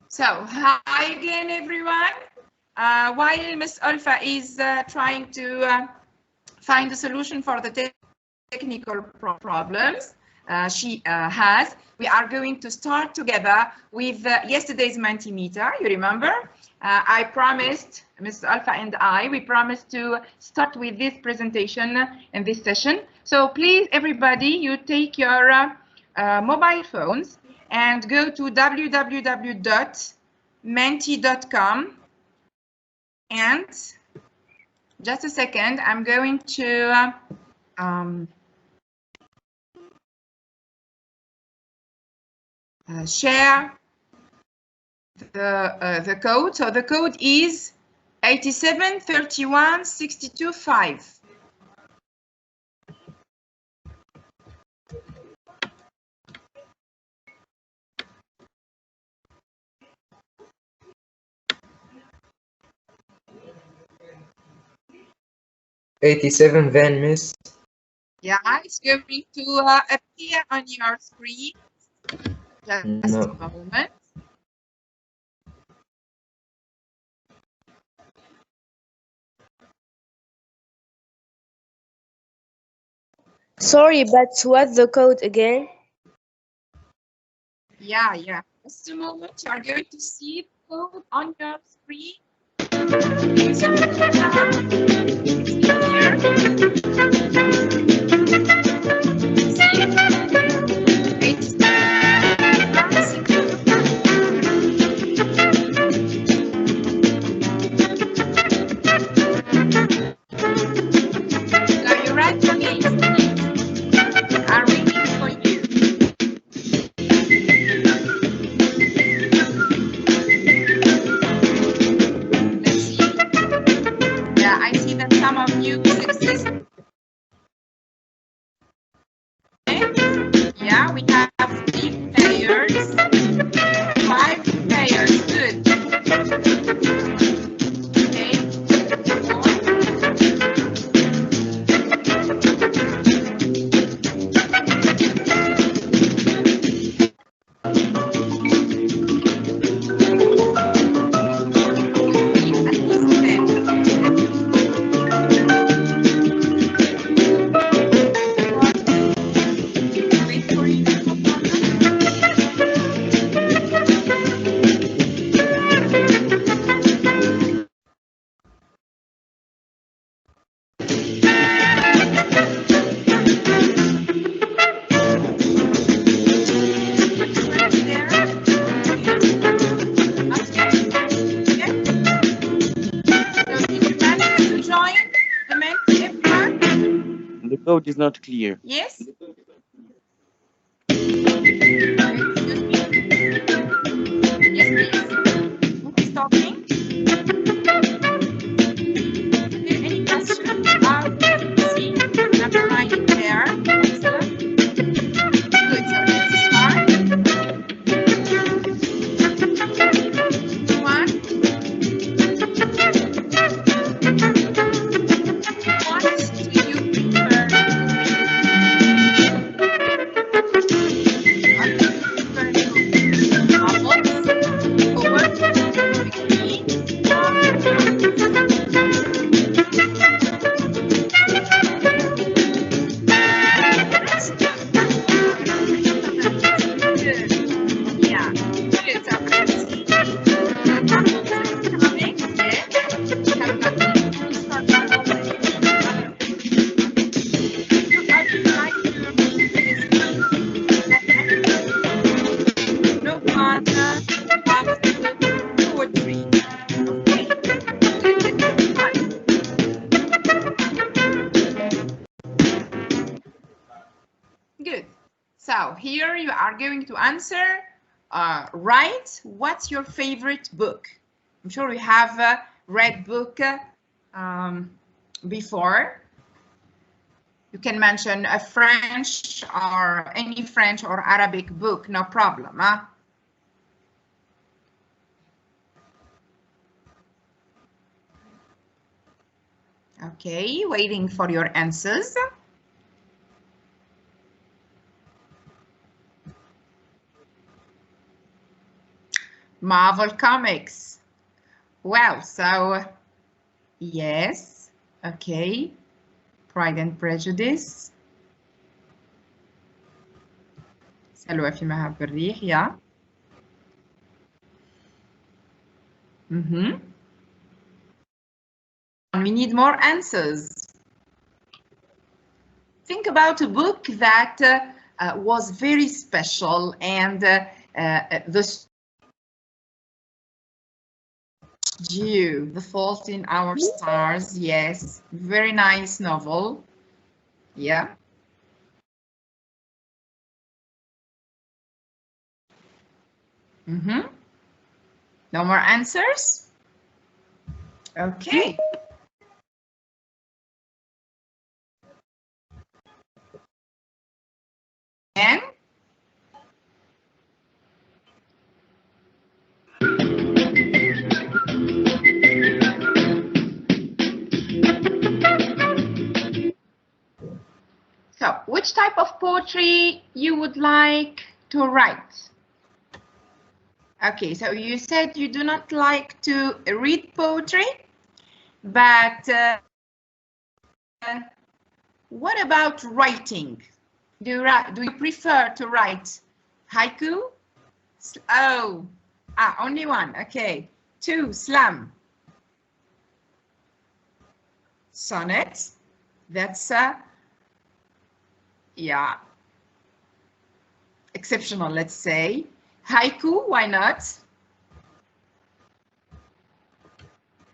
So, hi again, everyone. While Miss Olfa is trying to find a solution for the technical problems she has, we are going to start together with yesterday's Mentimeter. You remember? I promised, Ms. Alpha and we promised to start with this presentation in this session. So please, everybody, you take your mobile phones and go to www.menti.com, and just a second, I'm going to share the code. So the code is 873162.5. Then, Miss. Yeah, it's going to appear on your screen. Just a moment. Sorry, but what's the code again? Yeah. Just a moment. You are going to see the code on your screen. Some of you success. Yeah, we have 3 players, 5 players. Good. Okay. The code is not clear. Yes? Yes, please. Who is talking? Is there any question? See, I'm writing there. Excellent. Good. So let's start. One. What do you prefer? Good. So here you are going to answer, write what's your favorite book. I'm sure you have read book before. You can mention a French or any French or Arabic book, no problem. Huh? Okay, waiting for your answers. Marvel Comics. Wow, so yes, okay. Pride and Prejudice. سلوى في مهب الريح, yeah. We need more answers. Think about a book that was very special and the Dew, The Fault in Our Stars, yes, very nice novel, yeah. No more answers? Okay. And so, which type of poetry you would like to write? Okay, so you said you do not like to read poetry, but what about writing? Do you prefer to write haiku? Oh, only one, okay. 2, slam. Sonnet, that's yeah, exceptional, let's say. Haiku, why not?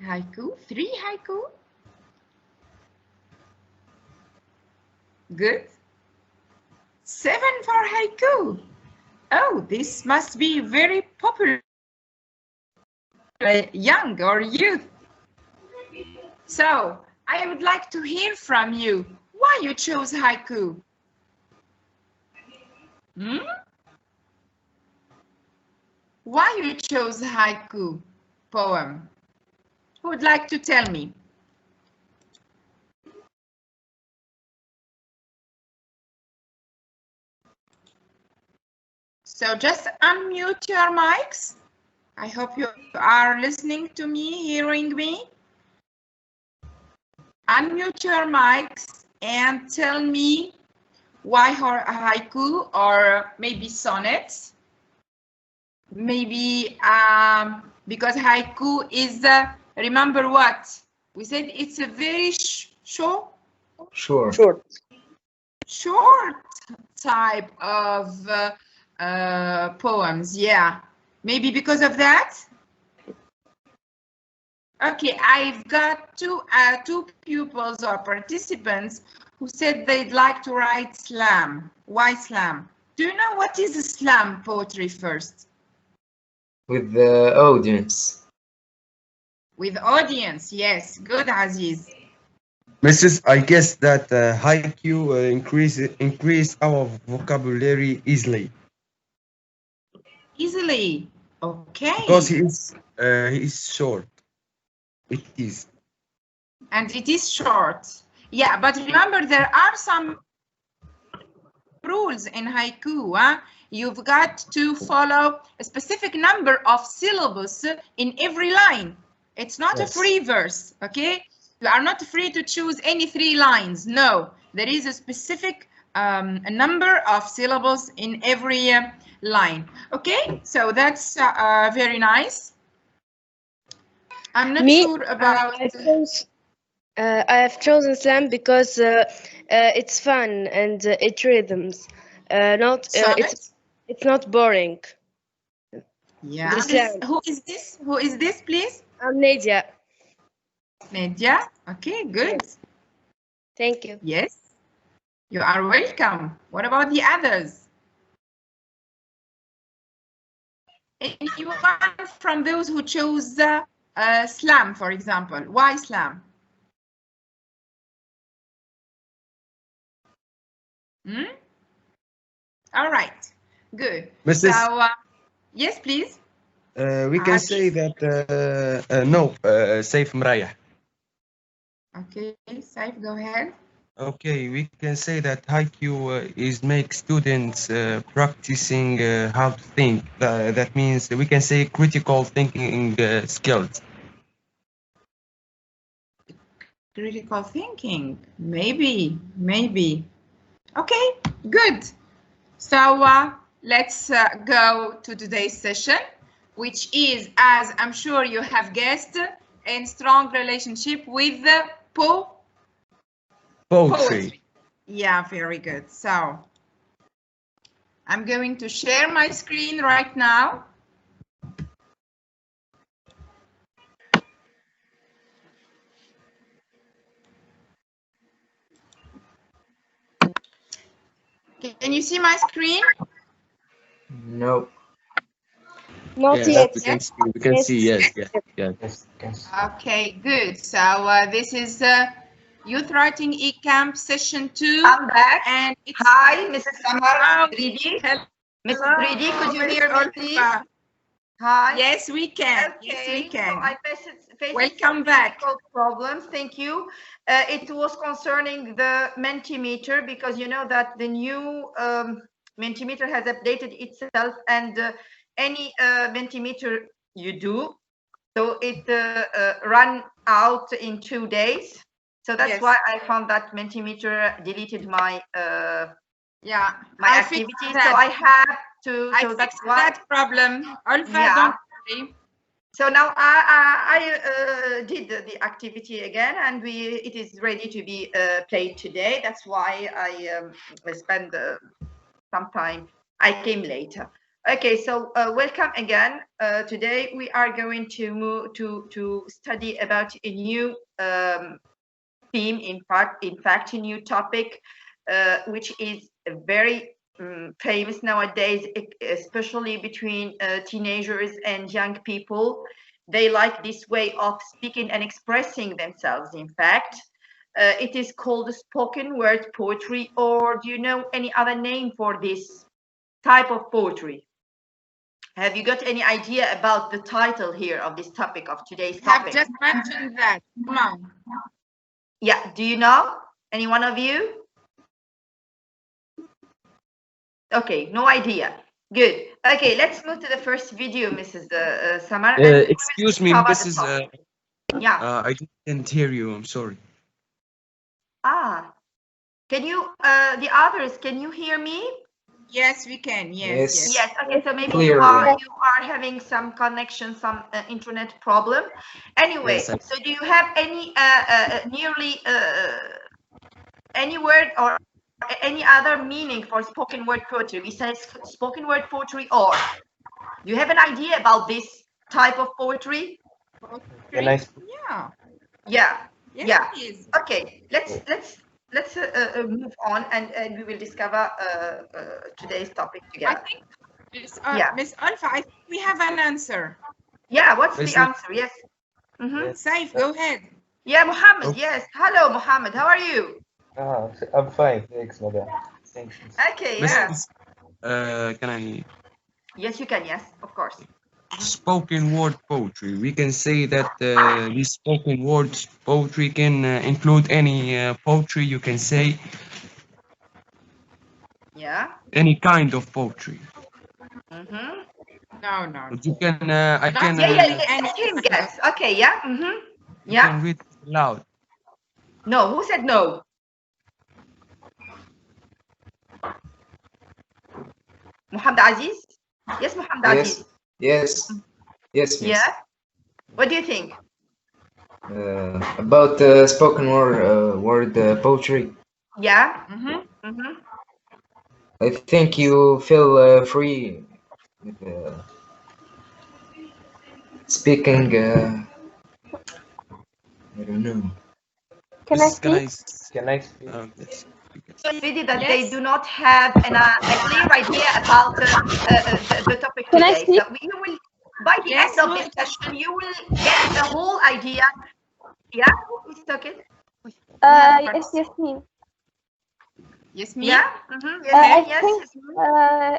Haiku, 3 haiku. Good. 7 for haiku. Oh, this must be very popular, young or youth. So, I would like to hear from you why you chose haiku. Why you chose haiku poem? Who would like to tell me? So just unmute your mics. I hope you are listening to me, hearing me. Unmute your mics and tell me why haiku or maybe sonnets. Maybe because haiku is, remember what? We said it's a very short type of poems, yeah. Maybe because of that? Okay, I've got two pupils or participants who said they'd like to write slam. Why slam? Do you know what is slam poetry first? With the audience. With audience, yes. Good, Aziz. Mrs. I guess that haiku increase our vocabulary easily. Easily, okay. Because he is short. It is. And it is short. Yeah, but remember there are some rules in haiku. You've got to follow a specific number of syllables in every line. It's not a free verse, okay? You are not free to choose any 3 lines. No, there is a specific a number of syllables in every line. Okay, so that's very nice. I'm not sure about. I have chosen slam because it's fun and it rhythms. It's not boring. Yeah. Who is this? Who is this, please? I'm Nadia. Nadia. Okay, good. Yes. Thank you. Yes. You are welcome. What about the others? Anyone from those who chose slam, for example? Why slam? All right. Good. Mrs. So, yes, please. We can say that no, Saif Mrayah. Okay, Saif, go ahead. Okay, we can say that haiku is make students practicing how to think. That means we can say critical thinking skills. Critical thinking, maybe. Okay, good. So let's go to today's session, which is, as I'm sure you have guessed, in strong relationship with the Poetry. Yeah, very good. So I'm going to share my screen right now. Can you see my screen? No. Not Yes, yet. we can see. We can see. Yes, yes, yes. Yes. Okay, good. So this is Youth Writing eCamp Session 2. I'm back. And it's Hi, Mrs. Samar. Oh, Ridi. hello, Mrs. Ridi, could you Miss hear me, Olfa. please? Hi. Yes, we can. Okay. Yes, we can. So I faced Welcome some back. technical problems. Thank you. It was concerning the Mentimeter, because you know that the new Mentimeter has updated itself, and any Mentimeter you do, so it ran out in 2 days. So that's Yes. why I found that Mentimeter deleted my Yeah, my I activity. fixed So that. I have to. I So that's fixed why. that problem. Olfa, Yeah. don't worry. So now I did the activity again, and it is ready to be played today. That's why I spent some time. I came later. Okay, so welcome again. Today we are going to move to study about a new theme. In fact, a new topic, which is very famous nowadays, especially between teenagers and young people. They like this way of speaking and expressing themselves. In fact, it is called spoken word poetry, or do you know any other name for this type of poetry? Have you got any idea about the title here of this topic, of today's I have topic? just mentioned that. Come on. Yeah, do you know? Any one of you? Okay, no idea. Good. Okay, let's move to the first video, Mrs. Samar. and we will Excuse me, cover the Mrs. topic. Yeah. I didn't hear you. I'm sorry. Can you, the others, can you hear me? Yes, we can. Yes. Yes. Okay, so maybe Clearly. you are having some connection, some internet problem. Anyway, Yes, so do you have any nearly any word or any other meaning for spoken word poetry? We say spoken word poetry, or do you have an idea about this type of poetry? Can I Yeah. Yeah. Yes, Yeah. it is. Okay, let's move on, and we will discover today's topic I together. think, Yeah. Miss Olfa, I think we have an answer. Yeah, what's Is the it- answer? Yes. Saif, go ahead. Yeah, Mohammed. Oh. Yes. Hello, Mohammed. How are you? I'm fine, thanks, madam. Thanks. Okay. Yeah. Mrs. Can I? Yes, you can. Yes, of course. Spoken word poetry. We can say that this spoken word poetry can include any poetry. You can say Yeah. any kind of poetry. No. You can. I Not can. Yeah. any Let him specific. guess. Okay. Yeah. You Yeah. can read it loud. No. Who said no? Mohammed Aziz. Yes, Mohammed Aziz. Yes. Yes, miss. Yeah. What do you think? About spoken word poetry. Yeah. I think you feel free with speaking. I don't know. Can I Can speak? Can I speak? Yes. Really, that Yes. they do not have a clear idea about the topic Can I today. speak? So you will, by the Yes, end of this session, you will get the whole idea. Yeah, who's talking? Yes, Yasmin. Yasmin? Yeah. I Yes. think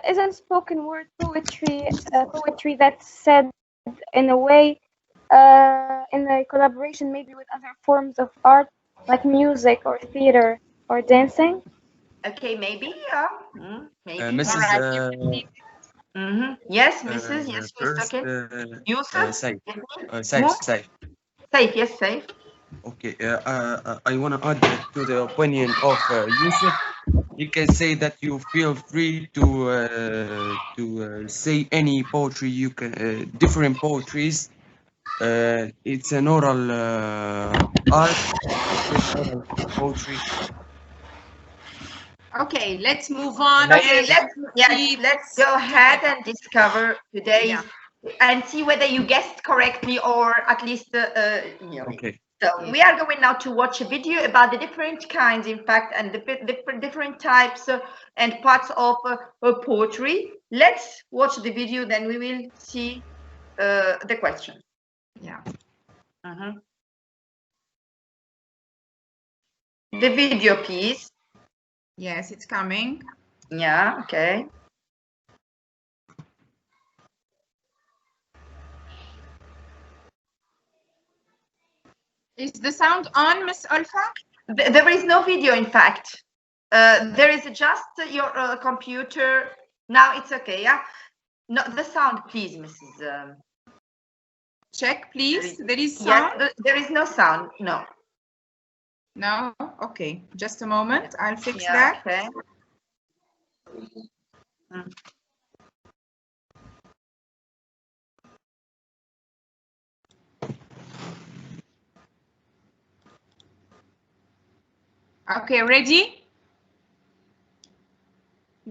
isn't spoken word poetry poetry that's said in a way in a collaboration maybe with other forms of art like music or theater Or dancing? Okay, maybe. Maybe. Mrs. Yes, Mrs. Yes, Mr. First, Yusuf? Saif. Who? Saif. Safe, yes, safe. Okay, I want to add to the opinion of Yusuf. You can say that you feel free to say any poetry. You can different poetries. It's an oral art, oral poetry. Okay, let's move on. Okay, See let's go ahead together. and discover today's Yeah. and see whether you guessed correctly or at least nearly. Okay. So we are going now to watch a video about the different kinds, in fact, and the different types and parts of poetry. Let's watch the video, then we will see the question. Yeah. The video, please. Yes, it's coming. Yeah, okay. Is the sound on, Miss Olfa? There is no video, in fact. There is just your computer. Now it's okay, yeah? No, the sound, please, Mrs. Check, please. There is sound? Yes, there is no sound, no. No? Okay, just a moment. I'll fix that. Okay. Okay, ready?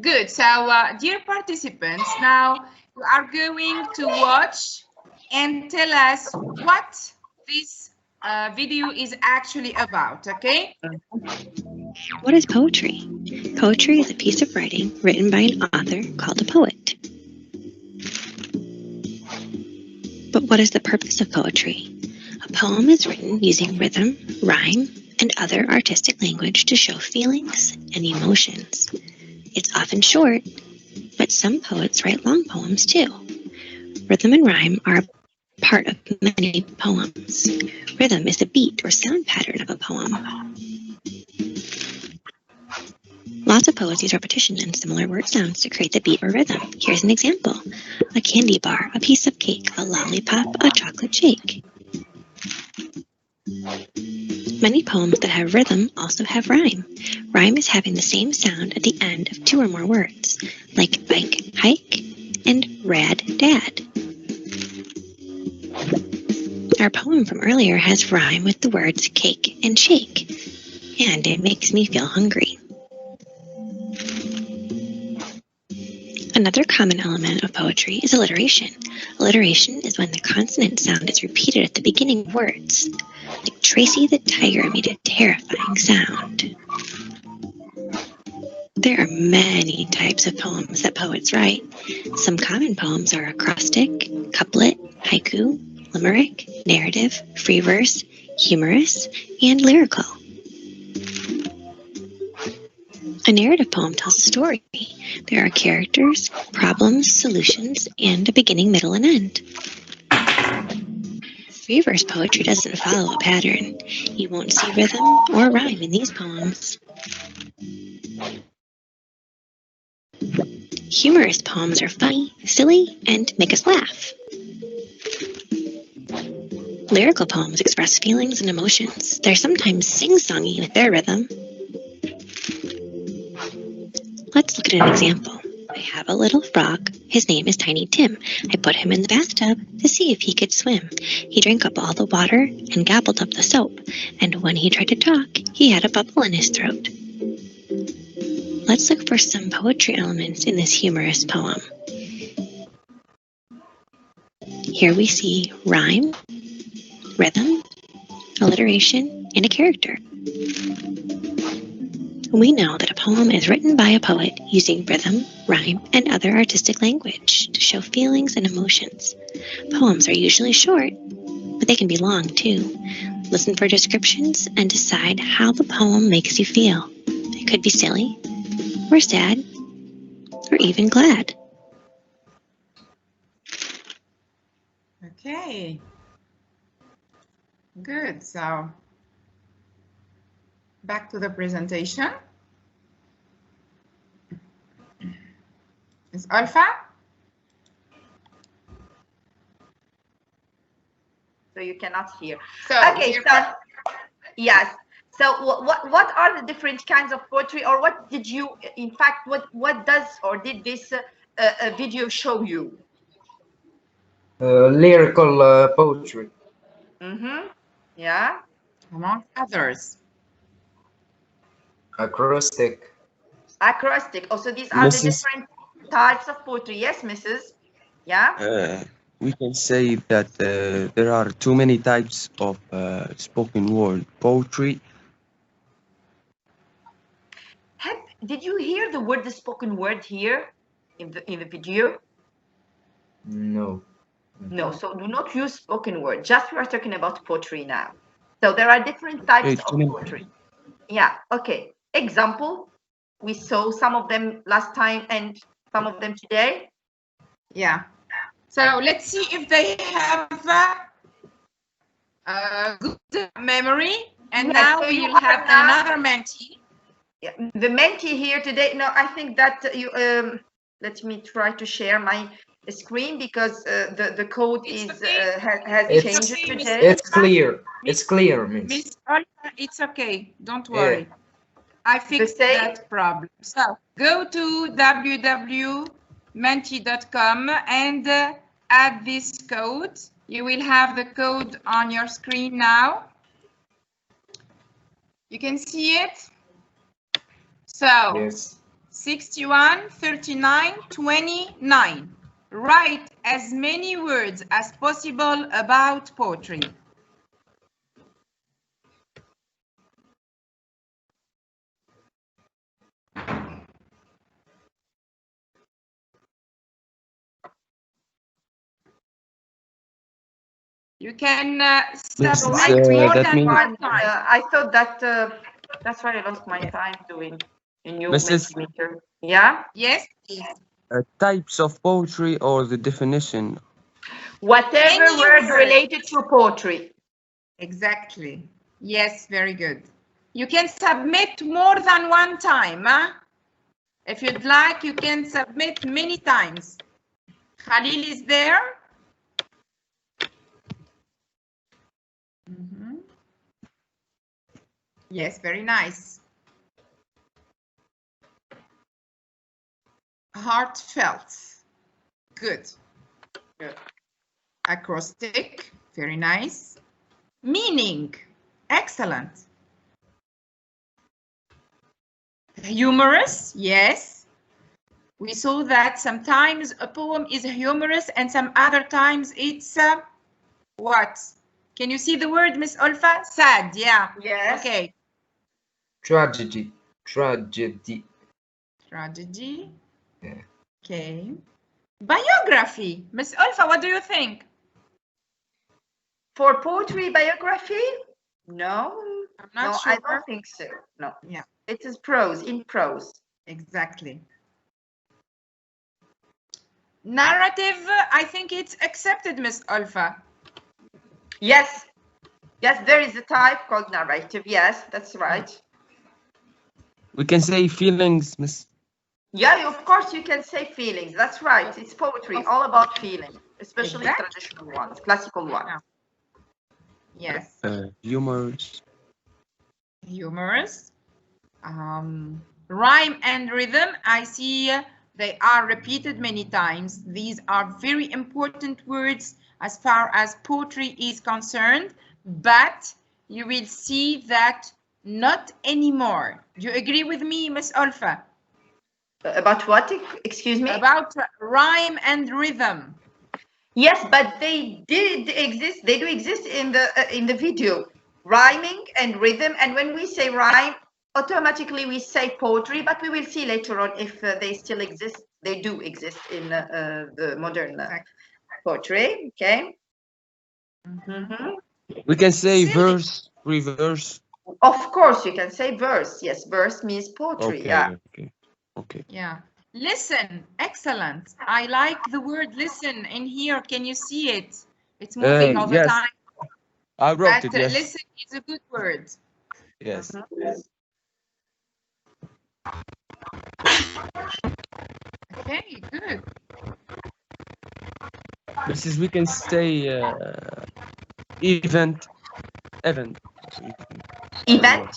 Good. So, dear participants, now you are going to watch and tell us what this video is actually about, okay? What is poetry? Poetry is a piece of writing written by an author called a poet. But what is the purpose of poetry? A poem is written using rhythm, rhyme, and other artistic language to show feelings and emotions. It's often short, but some poets write long poems too. Rhythm and rhyme are part of many poems. Rhythm is the beat or sound pattern of a poem. Lots of poets use repetition and similar word sounds to create the beat or rhythm. Here's an example. A candy bar, a piece of cake, a lollipop, a chocolate shake. Many poems that have rhythm also have rhyme. Rhyme is having the same sound at the end of two or more words, like bike, hike, and rad, dad. Our poem from earlier has rhyme with the words cake and shake, and it makes me feel hungry. Another common element of poetry is alliteration. Alliteration is when the consonant sound is repeated at the beginning of words. Like Tracy the tiger made a terrifying sound. There are many types of poems that poets write. Some common poems are acrostic, couplet, haiku, limerick, narrative, free verse, humorous, and lyrical. A narrative poem tells a story. There are characters, problems, solutions, and a beginning, middle, and end. Free verse poetry doesn't follow a pattern. You won't see rhythm or rhyme in these poems. Humorous poems are funny, silly, and make us laugh. Lyrical poems express feelings and emotions. They're sometimes sing-songy with their rhythm. Let's look at an example. I have a little frog. His name is Tiny Tim. I put him in the bathtub to see if he could swim. He drank up all the water and gobbled up the soap. And when he tried to talk, he had a bubble in his throat. Let's look for some poetry elements in this humorous poem. Here we see rhyme, rhythm, alliteration, and a character. We know that a poem is written by a poet using rhythm, rhyme, and other artistic language to show feelings and emotions. Poems are usually short, but they can be long too. Listen for descriptions and decide how the poem makes you feel. It could be silly, or sad, or even glad. Okay. Good. So Back to the presentation. Is Olfa? So you cannot hear. So, Okay, so yes. So what are the different kinds of poetry, or what did you, in fact, what does or did this video show you? Lyrical poetry. Mm-hmm. Yeah. among others. Acrostic. Acrostic. Also, these are the Mrs. different types of poetry. Yes, Mrs. Yeah. We can say that there are too many types of spoken word poetry. Did you hear the word, the spoken word here in the video? No. No. So do not use spoken word. Just we are talking about poetry now. So there are different types of poetry. Yeah. Okay. Example. We saw some of them last time and some of them today. Yeah. So let's see if they have a good memory. And Yes, now so we you will have are now- another mentee. Yeah, the mentee here today. No, I think that you. Let me try to share my screen because the code It's is okay. has It's changed okay, Miss today. It's clear. It's clear, Miss. Miss Olfa, it's okay. Don't worry. I fixed same? that problem. So go to www.mentee.com and add this code. You will have the code on your screen now. You can see it. So Yes. 61, 39, 29. Write as many words as possible about poetry. You can submit more that than means- one time. I thought that that's why I lost my time doing a new Mrs. Mentimeter. Yeah. Yes, please. Types of poetry or the definition? Whatever Any word word. related to poetry. Exactly. Yes, very good. You can submit more than one time. Huh? If you'd like, you can submit many times. Khalil is there. Yes, very nice. Heartfelt. Good. Good. Acrostic. Very nice. Meaning. Excellent. Humorous. Yes. We saw that sometimes a poem is humorous and some other times it's what? Can you see the word, Miss Olfa? Sad, yeah. Yes. Okay. Tragedy. Tragedy. Tragedy. Yeah. Okay. Biography. Miss Olfa, what do you think? For poetry biography? No. I'm not no, sure. I don't think so. No. Yeah. It is prose, in prose. Exactly. Narrative, I think it's accepted, Miss Olfa. Yes. Yes, there is a type called narrative. Yes, that's right. We can say feelings, Miss. Yeah, of course you can say feelings. That's right. It's poetry, all about feeling, especially Exactly. traditional ones, classical ones. Yeah. Yes. Humors. Humorous. Rhyme and rhythm, I see they are repeated many times. These are very important words as far as poetry is concerned, but you will see that not anymore. Do you agree with me, Miss Olfa? About what? Excuse me? About rhyme and rhythm. Yes, but they did exist. They do exist in the video, rhyming and rhythm. And when we say rhyme, automatically we say poetry. But we will see later on if they still exist. They do exist in the modern poetry. Okay. We can say verse, reverse. Of course, you can say verse. Yes, verse means poetry. Okay, Yeah. okay. Yeah. Listen, excellent. I like the word listen in here. Can you see it? It's moving all the Yes. time. I wrote But it, yes. listen is a good word. Yes. Okay, good. Mrs. We can say event. Event? Event,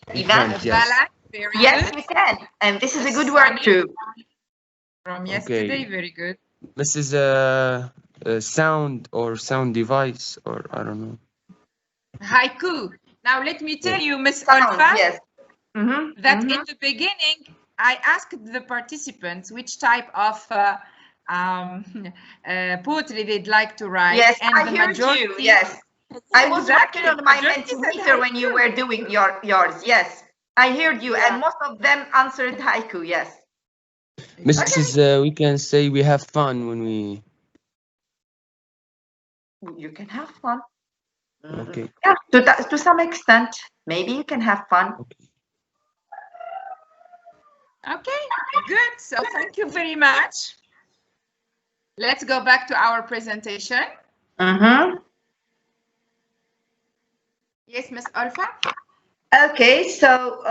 Event? yes. Balance, very Yes, good. we can. And this is a good Sunny word too. From Okay. yesterday, very good. Mrs. Sound or sound device, or I don't know. Haiku. Now let me tell you, Miss Sound, Olfa, yes. that in the beginning, I asked the participants which type of poetry they'd like to write. Yes, and I the heard majority, you. Yes. I was Exactly, working on my majority said Mentimeter when you haiku. were doing yours. Yes, I heard you, Yeah. and most of them answered haiku. Yes. Mrs. We can say we have fun when we. You can have fun. Okay. Yeah, to some extent, maybe you can have fun. Okay, good. So thank you very much. Let's go back to our presentation. Yes, Miss Olfa. Okay, so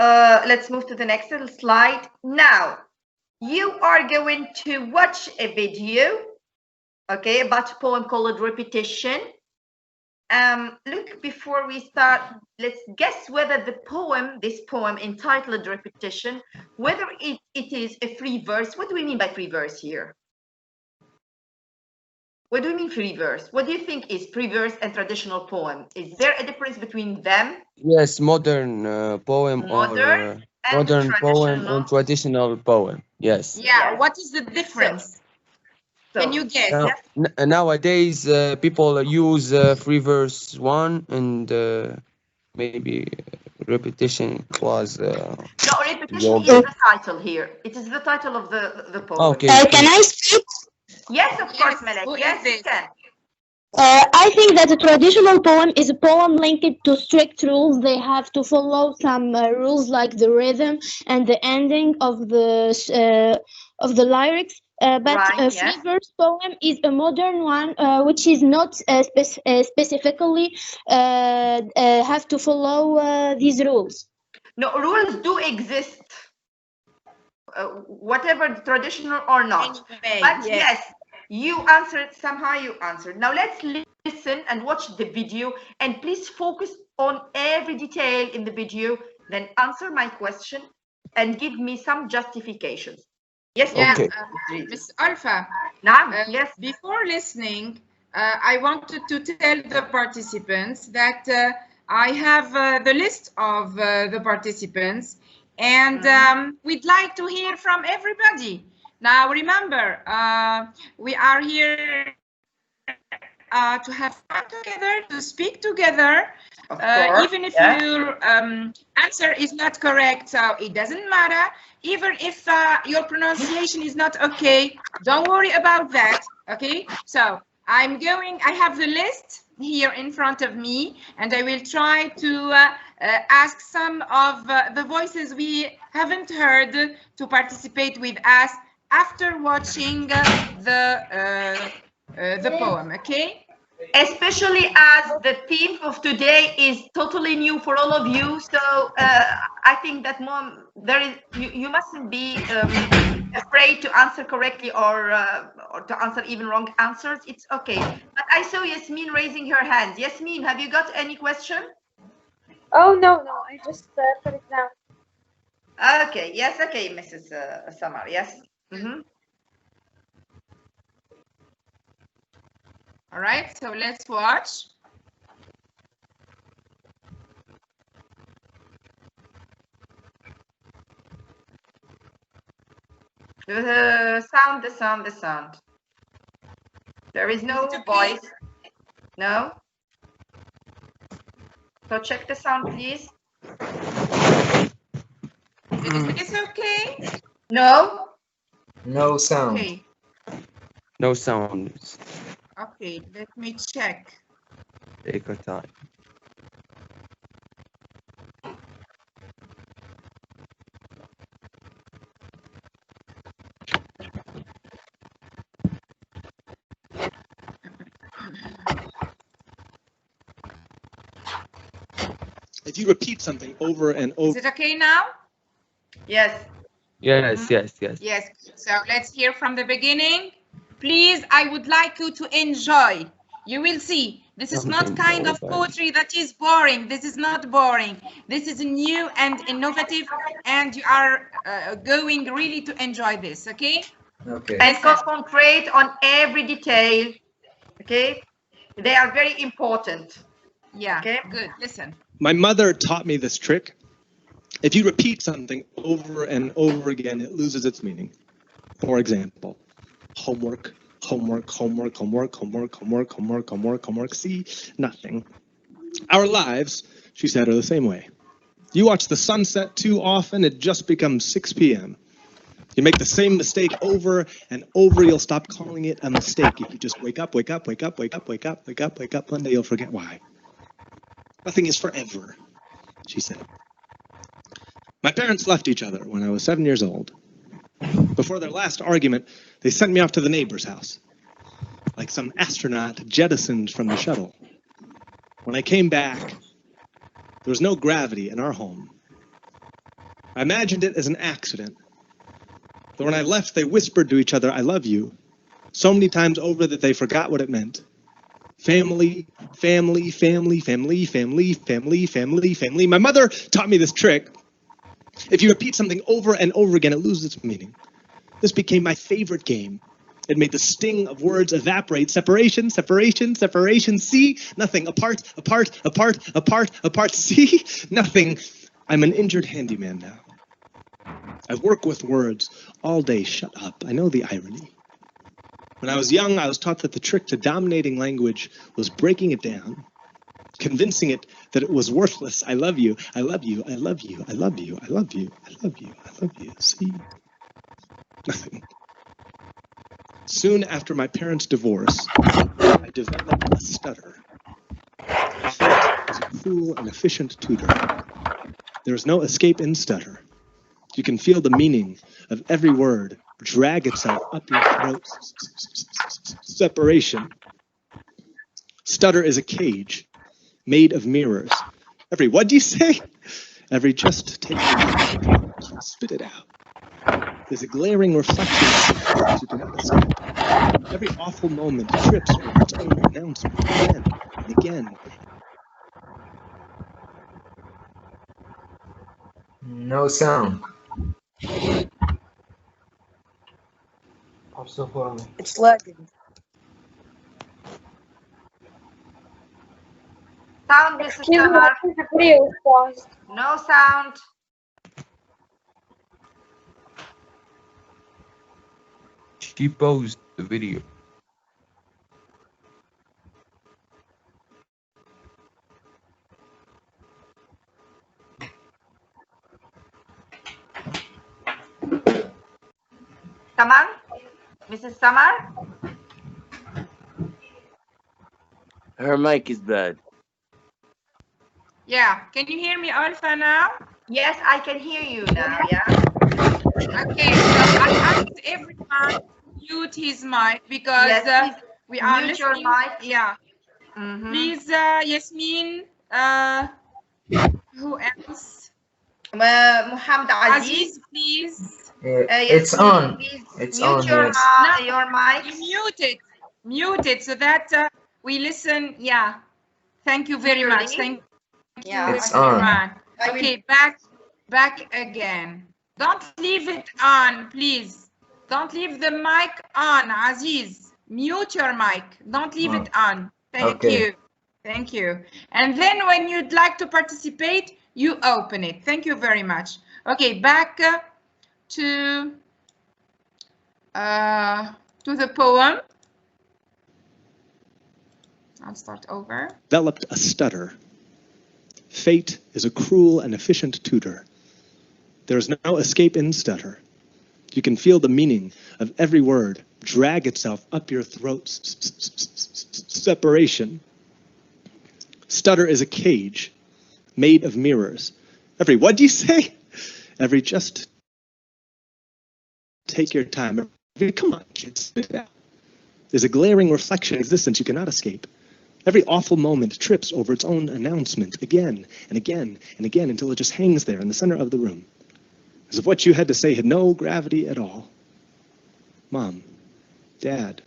let's move to the next little slide. Now, you are going to watch a video, okay, about a poem called Repetition. Look, before we start, let's guess whether this poem entitled Repetition, whether it is a free verse. What do we mean by free verse here? What do we mean free verse? What do you think is free verse and traditional poem? Is there a difference between them? Yes, modern poem Modern or modern poem and traditional poem. Yes. Yeah, Yes. what is the difference? Can you guess? Nowadays, people use free verse 1 and maybe repetition was. No, repetition is the title here. It is the title of the poem. Okay. Can I speak? Yes, of course, Yes, who Malek. is Yes, you this? can. I think that a traditional poem is a poem linked to strict rules. They have to follow some rules like the rhythm and the ending of the lyrics. But Right, a yes. free verse poem is a modern one, which is not specifically have to follow these rules. No, rules do exist, whatever traditional or not. Anyway, But yes, you answered, somehow you answered. Now let's listen and watch the video, and please focus on every detail in the video, then answer my question and give me some justifications. Yes, Yeah, Okay. Miss Olfa. Yes. Before listening, I wanted to tell the participants that I have the list of the participants, and we'd like to hear from everybody. Now, remember, we are here to have fun together, to speak together, even if your answer is not correct, so it doesn't matter. Even if your pronunciation is not okay, don't worry about that, okay? So I have the list here in front of me, and I will try to ask some of the voices we haven't heard to participate with us after watching the poem, okay? Especially as the theme of today is totally new for all of you, so I think that you mustn't be afraid to answer correctly or to answer even wrong answers. It's okay. But I saw Yasmin raising her hand. Yasmin, have you got any question? Oh no, I just put it down. Okay. Yes. Okay, Mrs. Samar. Yes. All right, so let's watch. The sound. There is no voice. No? So check the sound, please. Is this okay? No? No sound. Okay. No sounds. Okay, let me check. Take your time. If you repeat something over and Is over. it okay now? Yes. Yes, yes, yes. Yes. So let's hear from the beginning. Please, I would like you to enjoy. You will see, this is not kind of poetry that is boring. This is not boring. This is new and innovative, and you are going really to enjoy this, okay? Okay. And concentrate on every detail, okay? They are very important. Yeah, okay? Good. Listen. My mother taught me this trick. If you repeat something over and over again, it loses its meaning. For example, homework, homework, homework, homework, homework, homework, homework, homework, homework. See, nothing. Our lives, she said, are the same way. You watch the sunset too often, it just becomes 6 p.m. You make the same mistake over and over, you'll stop calling it a mistake. If you just wake up, wake up, wake up, wake up, wake up, wake up, wake up, one day you'll forget why. Nothing is forever, she said. My parents left each other when I was 7 years old. Before their last argument, they sent me off to the neighbor's house, like some astronaut jettisoned from the shuttle. When I came back, there was no gravity in our home. I imagined it as an accident. But when I left, they whispered to each other, I love you, so many times over that they forgot what it meant. Family, family, family, family, family, family, family, family. My mother taught me this trick. If you repeat something over and over again, it loses its meaning. This became my favorite game. It made the sting of words evaporate. Separation, separation, separation. See? Nothing. Apart, apart, apart, apart, apart. See? Nothing. I'm an injured handyman now. I work with words all day. Shut up. I know the irony. When I was young, I was taught that the trick to dominating language was breaking it down, convincing it that it was worthless. I love you. I love you. I love you. I love you. I love you. I love you. I love you. See? Nothing. Soon after my parents' divorce, I developed a stutter. Fate is a cruel and efficient tutor. There is no escape in stutter. You can feel the meaning of every word drag itself up your throat. Separation. Stutter is a cage made of mirrors. What do you say? Every just take it, spit it out. There's a glaring reflection you cannot escape. Every awful moment trips over its own announcement again and again. No sound. It's lagging. Sound, Mrs. Excuse me, Samar. I think the video is paused. No sound. She paused the video. Samar? Mrs. Samar? Her mic is bad. Yeah. Can you hear me, Olfa, now? Yes, I can hear you now, yeah? Okay. So I asked everyone to mute his mic because Yes, we are mute your listening. mic. Yeah. Mhm. Please, Yasmin. Who else? Muhammad Aziz. Aziz, please. It's Yasmin, on. please It's mute on, your, yes. your mic. Mute it so that we listen. Yeah. Thank you very much. Thank you, Yeah, It's on. everyone. Okay, back again. Don't leave it on, please. Don't leave the mic on, Aziz. Mute your mic. Don't leave it on. Thank you. Thank you. And then when you'd like to participate, you open it. Thank you very much. Okay, back to the poem. I'll start over. Developed a stutter. Fate is a cruel and efficient tutor. There is no escape in stutter. You can feel the meaning of every word drag itself up your throat. Separation. Stutter is a cage made of mirrors. What do you say? Just take your time. Come on, kids. There's a glaring reflection in existence you cannot escape. Every awful moment trips over its own announcement again and again and again until it just hangs there in the center of the room, as if what you had to say had no gravity at all. Mom, Dad,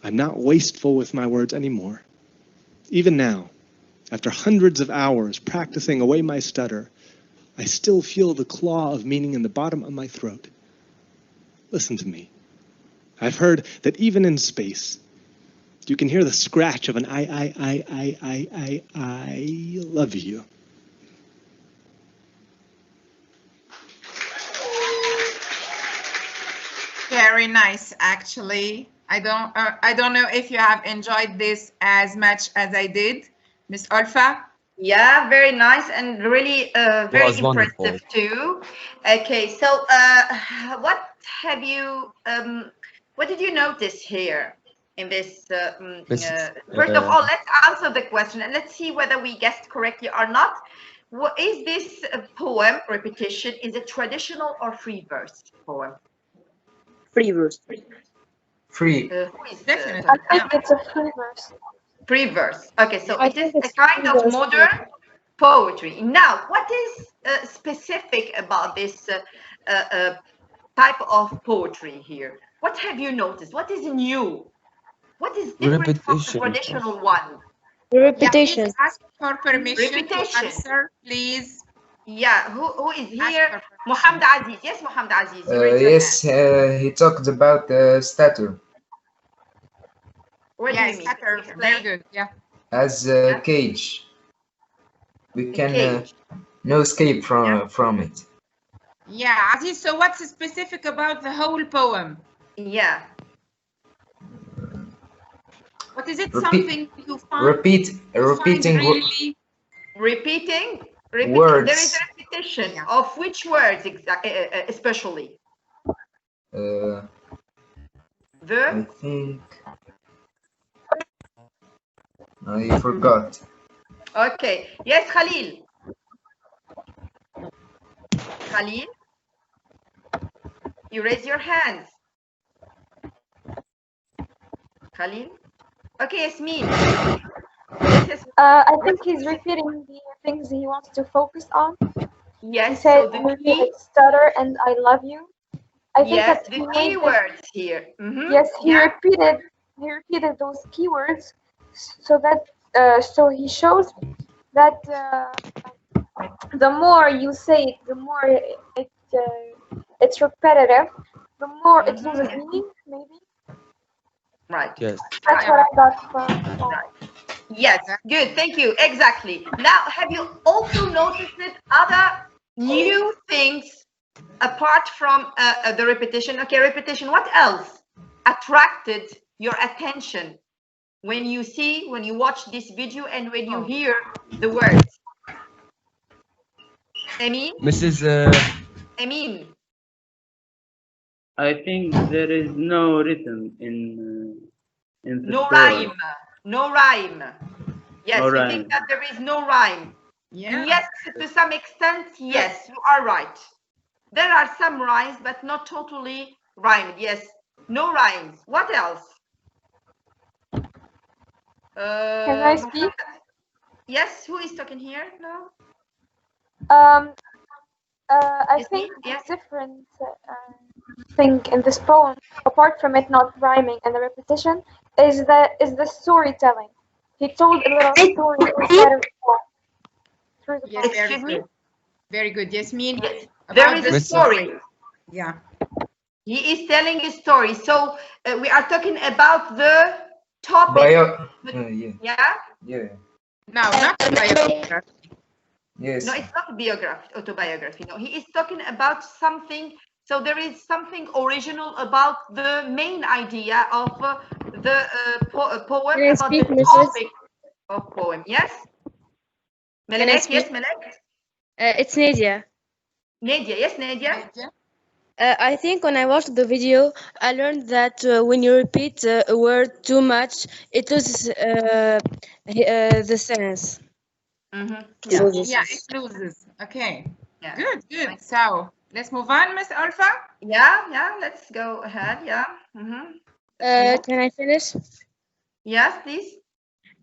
I'm not wasteful with my words anymore. Even now, after hundreds of hours practicing away my stutter, I still feel the claw of meaning in the bottom of my throat. Listen to me. I've heard that even in space, you can hear the scratch of an I love you. Very nice, actually. I don't know if you have enjoyed this as much as I did, Miss Olfa. Yeah, very nice and really very was wonderful. impressive too. Okay, so what have you what did you notice here in this first of all, let's answer the question and let's see whether we guessed correctly or not. What is this poem repetition? Is it traditional or free verse poem? Free verse. Free. Who is Definitely. I think it's a free verse. Free verse. Okay, so I it is think a it's kind free of verse. modern poetry. Now, what is specific about this type of poetry here? What have you noticed? What is new? What is different from the traditional one? Repetition. Yeah, please ask for permission to Repetition. answer, please. Yeah, who is Ask here? for permission. Mohammed Aziz. Yes, Mohammed Aziz. You raise your Yes, he talked about stutter hand. What do Yeah, you mean? stutter. Very Explain. good. Yeah. as a cage. We can Cage. no escape from it. Yeah, Aziz, so what's specific about the whole poem? Yeah. What is it? Repeat- Something you find? Repeating Really? Repeating. Words. There is a repetition of which words especially? I The think I forgot. okay. Yes, Khalil. Khalil, you raise your hands. Khalil. Okay, Yasmin. Yes, I think he's repeating the things he wants to focus on. He yes. said, So the "You key. stutter and I love you." I think Yes, that the he meant that- keywords here. Mhm. Yes, he Yeah. repeated those keywords so that so he shows that the more you say it, the more it's repetitive, the more it loses meaning. Maybe Right. Yes. that's what I got from. Right. Yes. Good. Thank you. Exactly. Now, have you also noticed other new things apart from the repetition? Okay, repetition. What else attracted your attention when you watch this video and when you hear the words? Amin? Mrs. Amin. I think there is no rhythm in the No poem. rhyme. No rhyme. Yes, No you rhyme. think that there is no rhyme. Yeah. Yes, to some extent, yes, you are right. There are some rhymes, but not totally rhymed. Yes, no rhymes. What else? Can I speak? Yes, who is talking here? No. I Yes, think yes. the different thing in this poem, apart from it not rhyming and the repetition, is the storytelling. He told a little story inside of the poem. Through the Yes, poem. very Excuse me? good. Very good. Yasmin, Yes, there about is a the story. Yeah. He is telling a story. So we are talking about the topic. Yeah. Yeah? No, not biography. Yes. No, it's not biography, autobiography. No, he is talking about something. So there is something original about the main idea of the poem, Can I about speak, the Mrs.? topic of poem. Yes? Can I Melek, speak? yes, Melek? It's Nadia. Nadia, yes, Nadia? I think when I watched the video, I learned that when you repeat a word too much, it loses the sense. Yeah, it loses. Okay. Yeah. Good, good. So let's move on, Miss Olfa. Yeah, let's go ahead. Yeah. Can I finish? Yes, please.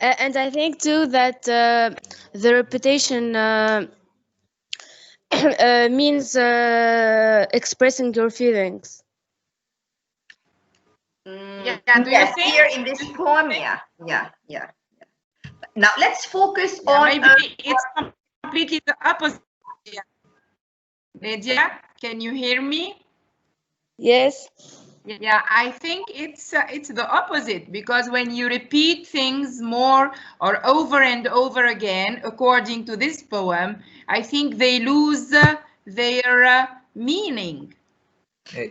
And I think too that the repetition means expressing your feelings. Yeah, do you Yes, think? here in this poem, yeah. Now let's focus Yeah, on. maybe it's completely the opposite. Lydia, can you hear me? Yes. Yeah, I think it's the opposite, because when you repeat things more or over and over again, according to this poem, I think they lose their meaning.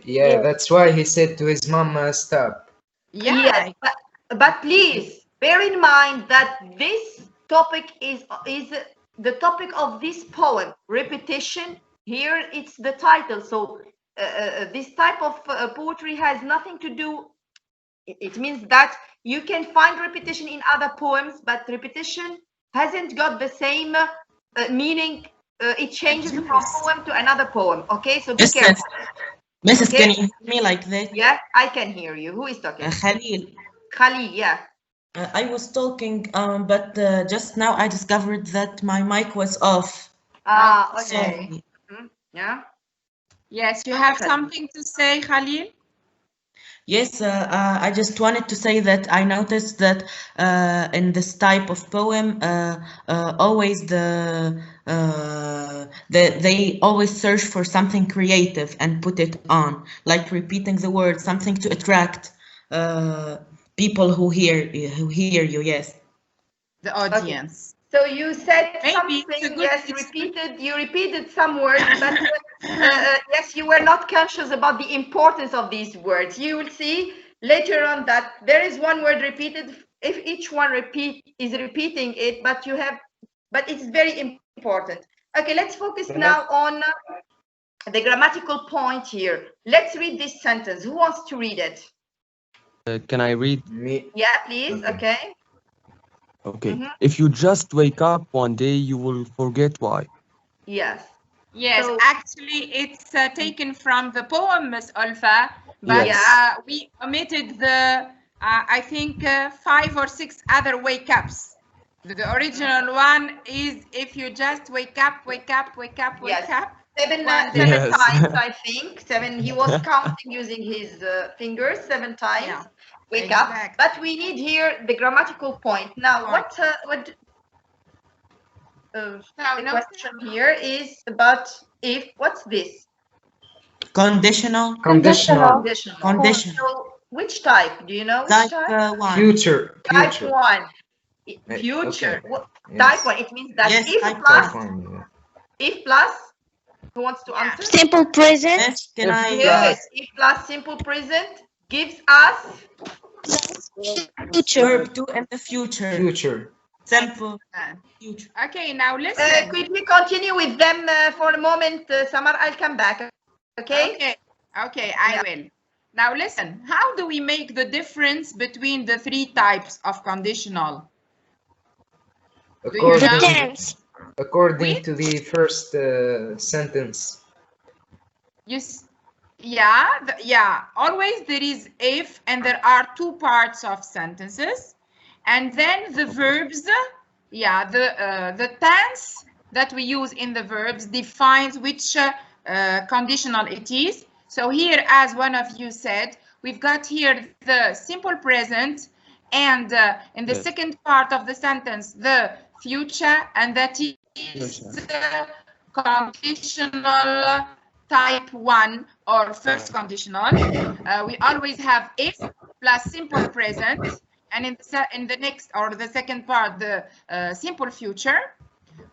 Yeah, that's why he said to his mom, stop. Yeah. Yes, but please bear in mind that this topic is the topic of this poem. Repetition. Here it's the title. So this type of poetry has nothing to do. It means that you can find repetition in other poems, but repetition hasn't got the same meaning. It changes from poem to another poem. Okay, so be careful. Mrs. Okay? Can you hear me like that? Yeah, I can hear you. Who is talking? Khalil. Khalil, yeah. I was talking, but just now I discovered that my mic was off. Ah, okay. Sorry. Yeah. Yes, you have something to say, Khalil? Yes, I just wanted to say that I noticed that in this type of poem, always they always search for something creative and put it on, like repeating the word, something to attract people who hear you. Yes. The audience. Okay. So you said Maybe something. Yes, you repeated some words, but yes, you were not conscious about the importance of these words. You will see later on that there is one word repeated. If each one is repeating it, but it's very important. Okay, let's focus now on the grammatical point here. Let's read this sentence. Who wants to read it? Can I read? Me. Yeah, please. Okay. Okay. If you just wake up one day, you will forget why. Yes. Yes, So, actually, it's taken from the poem, Miss Olfa, but Yes. we omitted the, I think, 5 or 6 other wake-ups. The original one is if you just wake up, wake up, wake up, wake yes. up. 7 Yes. times, I think. 7. He was counting using his fingers 7 times. Yeah, Wake exactly. up. But we need here the grammatical point. Now, the question here is about if. What's this? Conditional. Conditional. Conditional. So, which type? Do you know which type? Type 1. Future. Type 1. Future. Okay. What, Yes. Type 1. It means that Yes, if type plus, Type 1, yeah. if plus, who wants to answer? Simple present. Yes, can I? Good. If plus simple present gives us Future. Verb 2 in the future. Future. Simple future. Okay, now listen. could we continue with them for a moment, Samar? I'll come back. Okay? Okay, I will. Now listen, how do we make the difference between the 3 types of conditional? According, The tense. according to the first sentence. Yeah, always there is if, and there are 2 parts of sentences, and then the verbs, the tense that we use in the verbs defines which conditional it is. So here, as one of you said, we've got here the simple present, and in the second part of the sentence, the future, and that is conditional type 1 or first conditional. We always have if plus simple present, and in the next or the second part, the simple future.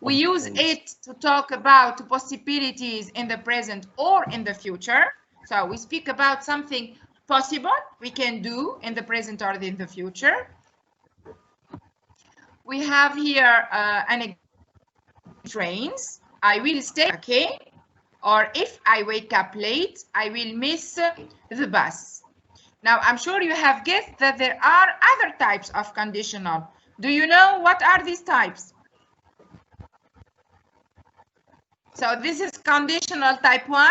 We use it to talk about possibilities in the present or in the future. So we speak about something possible we can do in the present or in the future. We have here an trains. I will stay, okay? Or if I wake up late, I will miss the bus. Now, I'm sure you have guessed that there are other types of conditional. Do you know what are these types? So this is conditional type 1.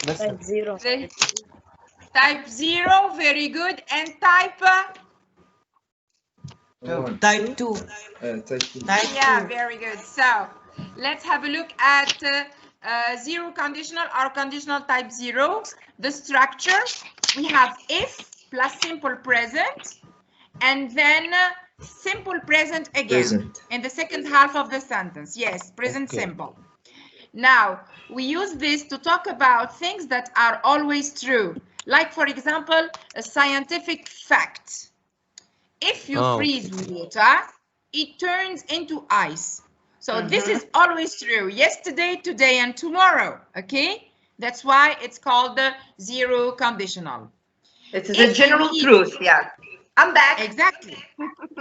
Type 0. Type 0, very good. And type One. Type 2. Type 2. Type Yeah, 2. very good. So let's have a look at zero conditional or conditional type 0. The structure, we have if plus simple present, and then simple present again Present. in the second half of the sentence. Yes, present Okay. simple. Now, we use this to talk about things that are always true. Like, for example, a scientific fact. If you freeze water, it turns into ice. So this is always true. Yesterday, today, and tomorrow. Okay? That's why it's called the zero conditional. It's the general truth, yeah. I'm back. Exactly.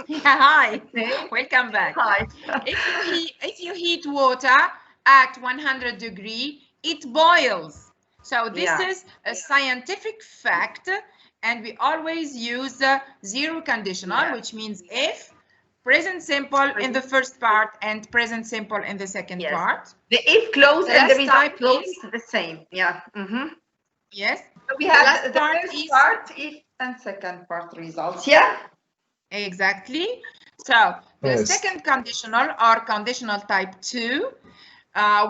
Yeah, hi. Okay. Welcome back. Hi. If you heat water at 100 degrees, it boils. So this is a scientific fact, and we always use zero conditional, which means if, present simple in the first part and present simple in the second part. The if clause and the result type clause is is the same. Yeah. yes. So we The have last the part first is part if and second part results. Yeah. exactly. So the Yes. second conditional or conditional type 2,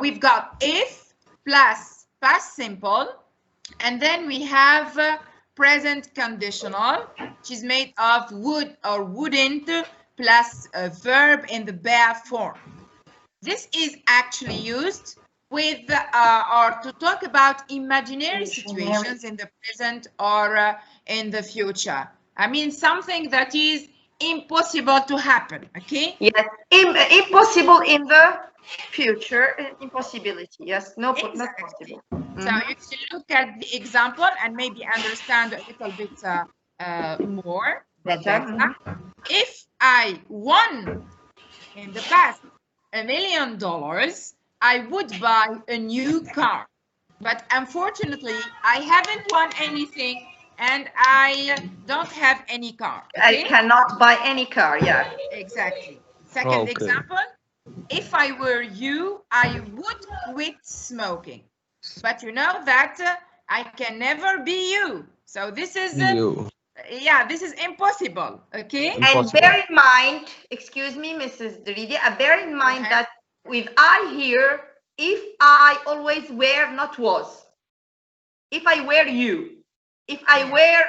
we've got if plus past simple, and then we have present conditional, which is made of would or wouldn't plus a verb in the bare form. This is actually used with or to talk about imaginary situations in the present or in the future. I mean something that is impossible to happen. Okay. Yes. Impossible in the future. Impossibility. Yes. No. Exactly. Not possible. So you can look at the example and maybe understand a little bit more. Better. If I won in the past $1 million, I would buy a new car. But unfortunately, I haven't won anything and I don't have any car. Okay? I cannot buy any car. Yeah. Exactly. Second example, if I were you, I would quit smoking. But you know that I can never be you. So this is yeah, this is impossible. Okay. And bear in mind, excuse me, Mrs. Deridi, bear in mind that with I here, if I always were, not was. If I were you, if I were,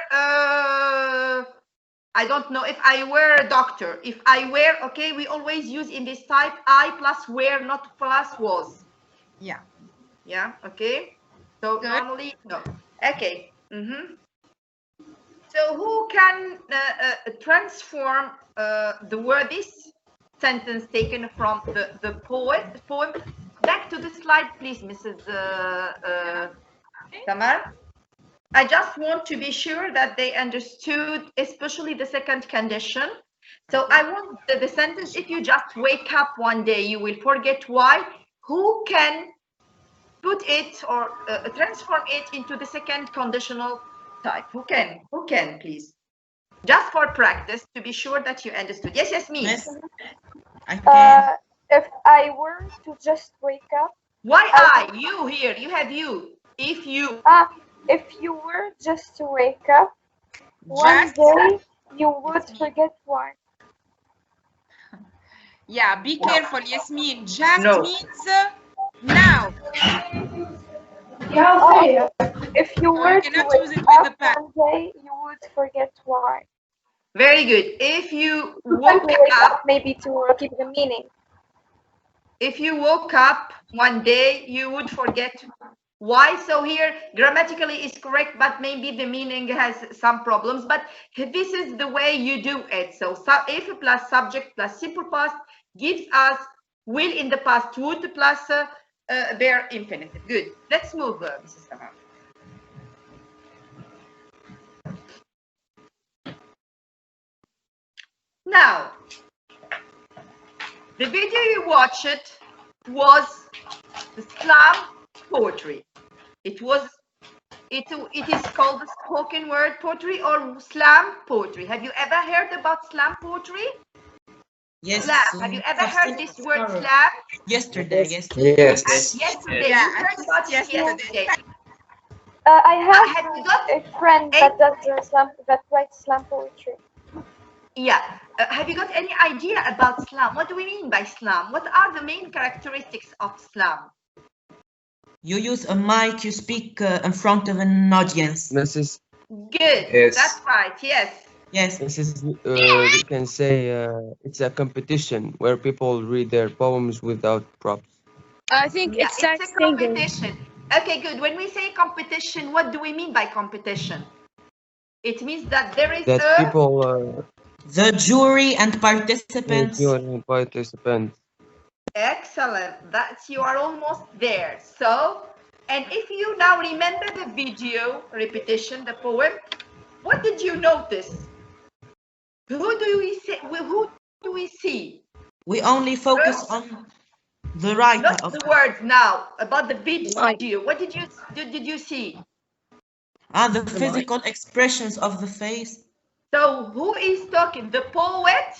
I don't know, if I were a doctor, if I were, okay, we always use in this type I plus were, not plus was. Yeah. Yeah, okay. So normally, no. Okay. So who can transform the word, this sentence taken from the poem? Back to the slide, please, Mrs. Samar. I just want to be sure that they understood, especially the second condition. So I want the sentence, if you just wake up one day, you will forget why. Who can put it or transform it into the second conditional type? Who can, please? Just for practice, to be sure that you understood. Yes, me. Yes, I can. If I were to just wake up. Why I? You here, you have you. If you. If you were just to wake up, one day you would forget why. Yeah, be careful, Yasmin. Just means now. If you were to wake up one day, you would forget why. Very good. If you woke up, maybe to keep the meaning. If you woke up one day, you would forget why. So here grammatically is correct, but maybe the meaning has some problems. But this is the way you do it. So if plus subject plus simple past gives us will in the past, would plus bare infinitive. Good. Let's move, Mrs. Samar. Now, the video you watched was the slam poetry. It is called the spoken word poetry or slam poetry. Have you ever heard about slam poetry? Yes. Slam. Have you ever heard this word slam? Yesterday. Yesterday. Yes. Yesterday. Yeah, You heard about yesterday. I have a friend that does that writes slam poetry. Yeah. Have you got any idea about slam? What do we mean by slam? What are the main characteristics of slam? You use a mic, you speak in front of an audience. This is Good. Yes. That's right. Yes. Yes. this is we can say it's a competition where people read their poems without props. I think Yeah, it's it's like a singing. competition. Okay, good. When we say competition, what do we mean by competition? It means that there is That a people The jury and participants. during participants. excellent. That's you are almost there. So, and if you now remember the video repetition, the poem, what did you notice? Who do we see? Who do we see? We only focus First, on the writer not of the words now, about the video. What did you see? the physical expressions of the face. So who is talking? The poet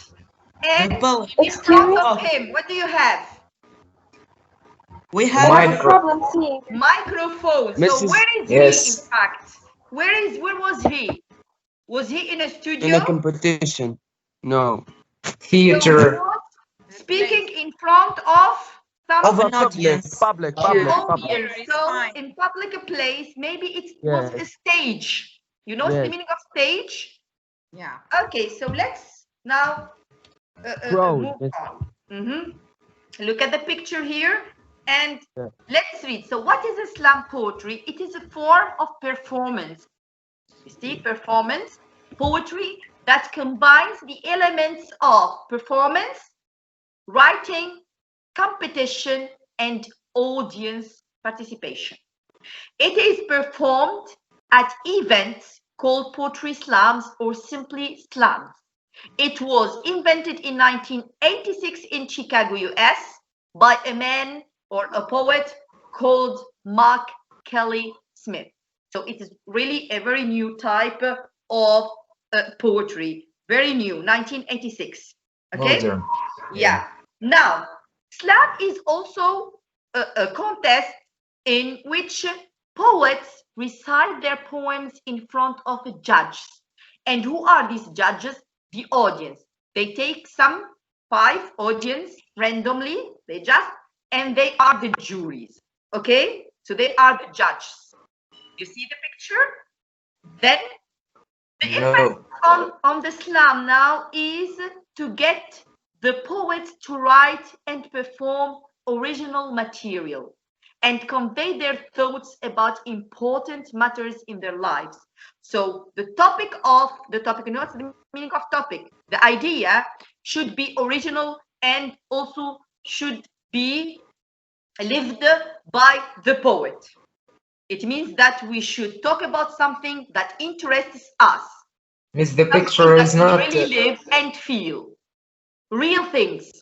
and The poet. in front Excuse of him, what do you have? We I have have a Micro- problem seeing. Microphone. So Mrs. where is Yes. he, in fact? Where was he? Was he in a studio? In a competition. No. So he Theater. was speaking in front of some of an audience. Public. audience. It's So fine. in public place, maybe it was a Yes. stage. You know the Yes. meaning of stage? Yeah. Okay, so let's now Crowd. move Yes. on. Look at the picture here and Yeah. let's read. So what is Islam poetry? It is a form of performance. You see, performance, poetry that combines the elements of performance, writing, competition, and audience participation. It is performed at events called poetry slams or simply slams. It was invented in 1986 in Chicago, US by a man or a poet called Mark Kelly Smith. So it is really a very new type of poetry, very new, 1986. Okay? Modern. Yeah. Now, slam is also a contest in which poets recite their poems in front of a judge. And who are these judges? The audience. They take some 5 audience randomly, and they are the juries. Okay? So they are the judges. You see the picture? Then the emphasis on the slam now is to get the poets to write and perform original material and convey their thoughts about important matters in their lives. So the topic, you know what's the meaning of topic? The idea should be original and also should be lived by the poet. It means that we should talk about something that interests us. Miss, the picture is not. Really live and feel real things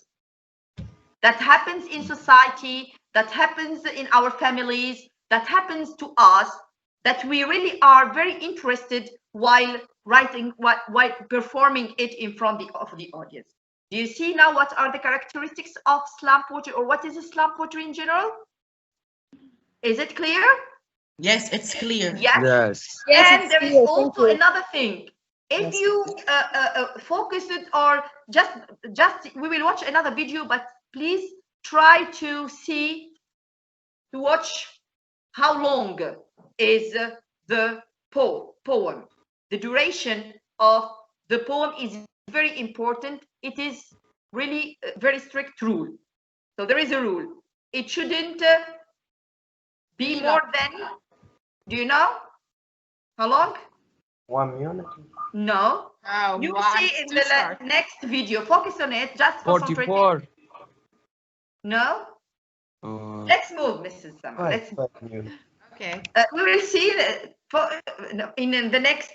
that happens in society, that happens in our families, that happens to us, that we really are very interested while writing, while performing it in front of the audience. Do you see now what are the characteristics of slam poetry, or what is slam poetry in general? Is it clear? Yes, it's clear. Yes. Yes, And it's there is clear. Thank also you. another thing. If you focus it, or just we will watch another video, but please try to watch how long is the poem. The duration of the poem is very important. It is really a very strict rule. So there is a rule. It shouldn't be more than, do you know how long? 1 minute. No. You see in the next video. Focus on it. Just concentrate. 44. No. Let's move, Mrs. Samar. Let's move. Okay. We will see in the next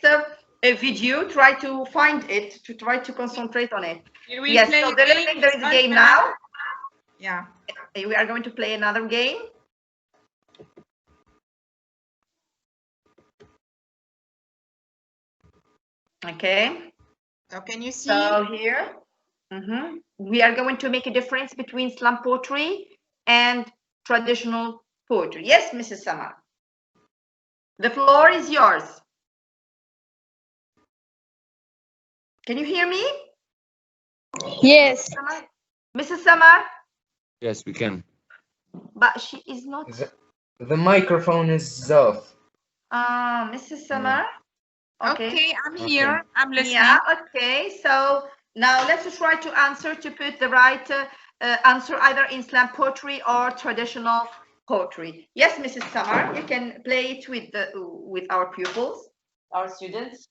video. Try to find it, to try to concentrate on it. Yes. So there is a game now. Yeah. We are going to play another game. Okay. So can you see? So here, we are going to make a difference between slam poetry and traditional poetry. Yes, Mrs. Samar. The floor is yours. Can you hear me? Yes. Mrs. Samar, Yes, we can. but she is not. The microphone is off. Mrs. Samar. Okay, I'm here. I'm listening. Yeah, okay. So now let's try to answer to put the right answer either in slam poetry or traditional poetry. Yes, Mrs. Samar, you can play it with our pupils, our students.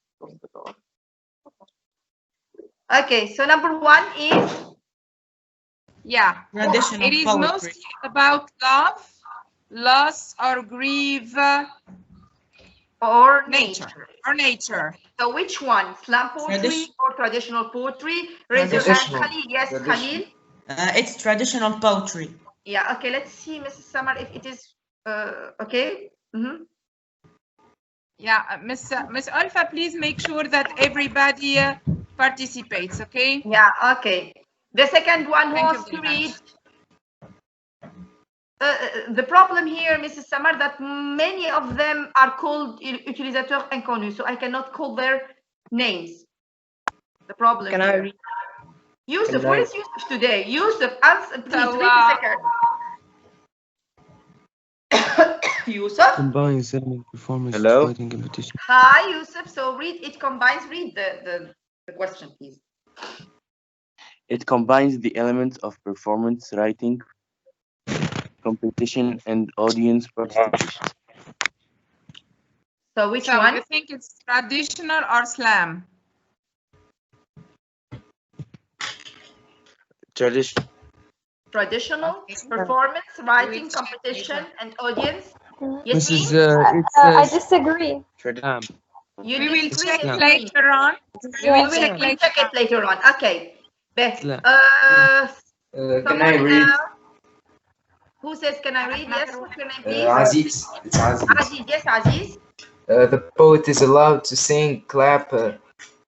Okay, so number one is Traditional it is poetry. mostly about love, loss, or grief, or nature. Or nature. So which one? Slam poetry or traditional poetry? Raise your hand, Khalil. Yes, Khalil. It's traditional poetry. Yeah, okay, let's see, Mrs. Samar, if it is okay. Yeah, Miss Olfa, please make sure that everybody participates, okay? Yeah, okay. The second one wants to read. The problem here, Mrs. Samar, that many of them are called utilisateurs inconnus, so I cannot call their names. The problem Can I here. read? Yusuf, where is Yusuf today? Yusuf, answer, please, wait a second. Yusuf? Combines element performance Hello? writing competition. Hi, Yusuf. So read it combines. Read the question, please. It combines the elements of performance writing, competition, and audience participation. So which So one? you think it's traditional or slam? Tradition. Traditional, performance, writing, competition, and audience. Yes, Mrs. I disagree. You we will check disagree? later on. We will check later. Check it later on. Okay. Can I read? Who says can I read? Yes, what's your name, please? Aziz. It's Aziz. Aziz, yes, Aziz. The poet is allowed to sing, clap,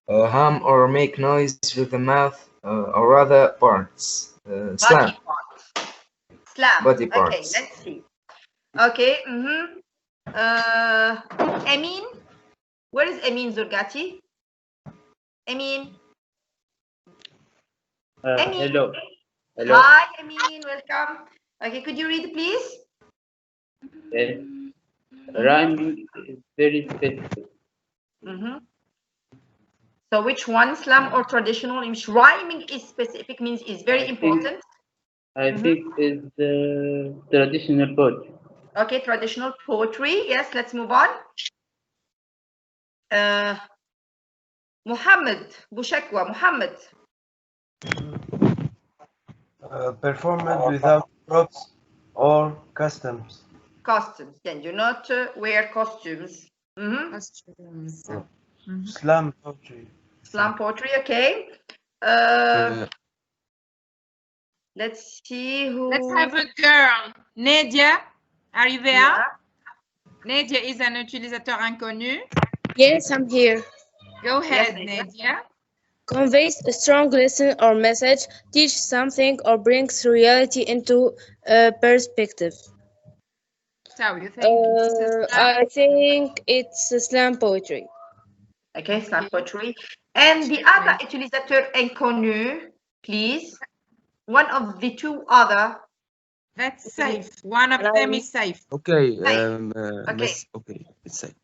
hum, or make noise with the mouth or other parts. Slam. Body parts. Slam. Body Okay, parts. let's see. Okay. Emin. Where is Emin Zurgati? Emin. Emin. Hello. Hi, Emin. Welcome. Okay, could you read, please? Yes. Rhyming is very specific. So which one, slam or traditional? Rhyming is specific, means is very important. I think it's the traditional poetry. Okay, traditional poetry. Yes, let's move on. Muhammad Bushakwa. Muhammad. Performed without props or customs. Costumes. Then do not wear costumes. Costumes. Slam poetry. Slam poetry. Okay. Let's see who. Let's have a girl. Nadia, are you there? Nadia is an utilisateur inconnu. Yes, I'm here. Go ahead, Nadia. Conveys a strong lesson or message, teach something or brings reality into perspective. So you think I think it's slam poetry. Okay, slam poetry. And the other utilisateur inconnu, please. One of the two other. That's safe. One of them is safe. Okay. Okay. Okay. It's safe.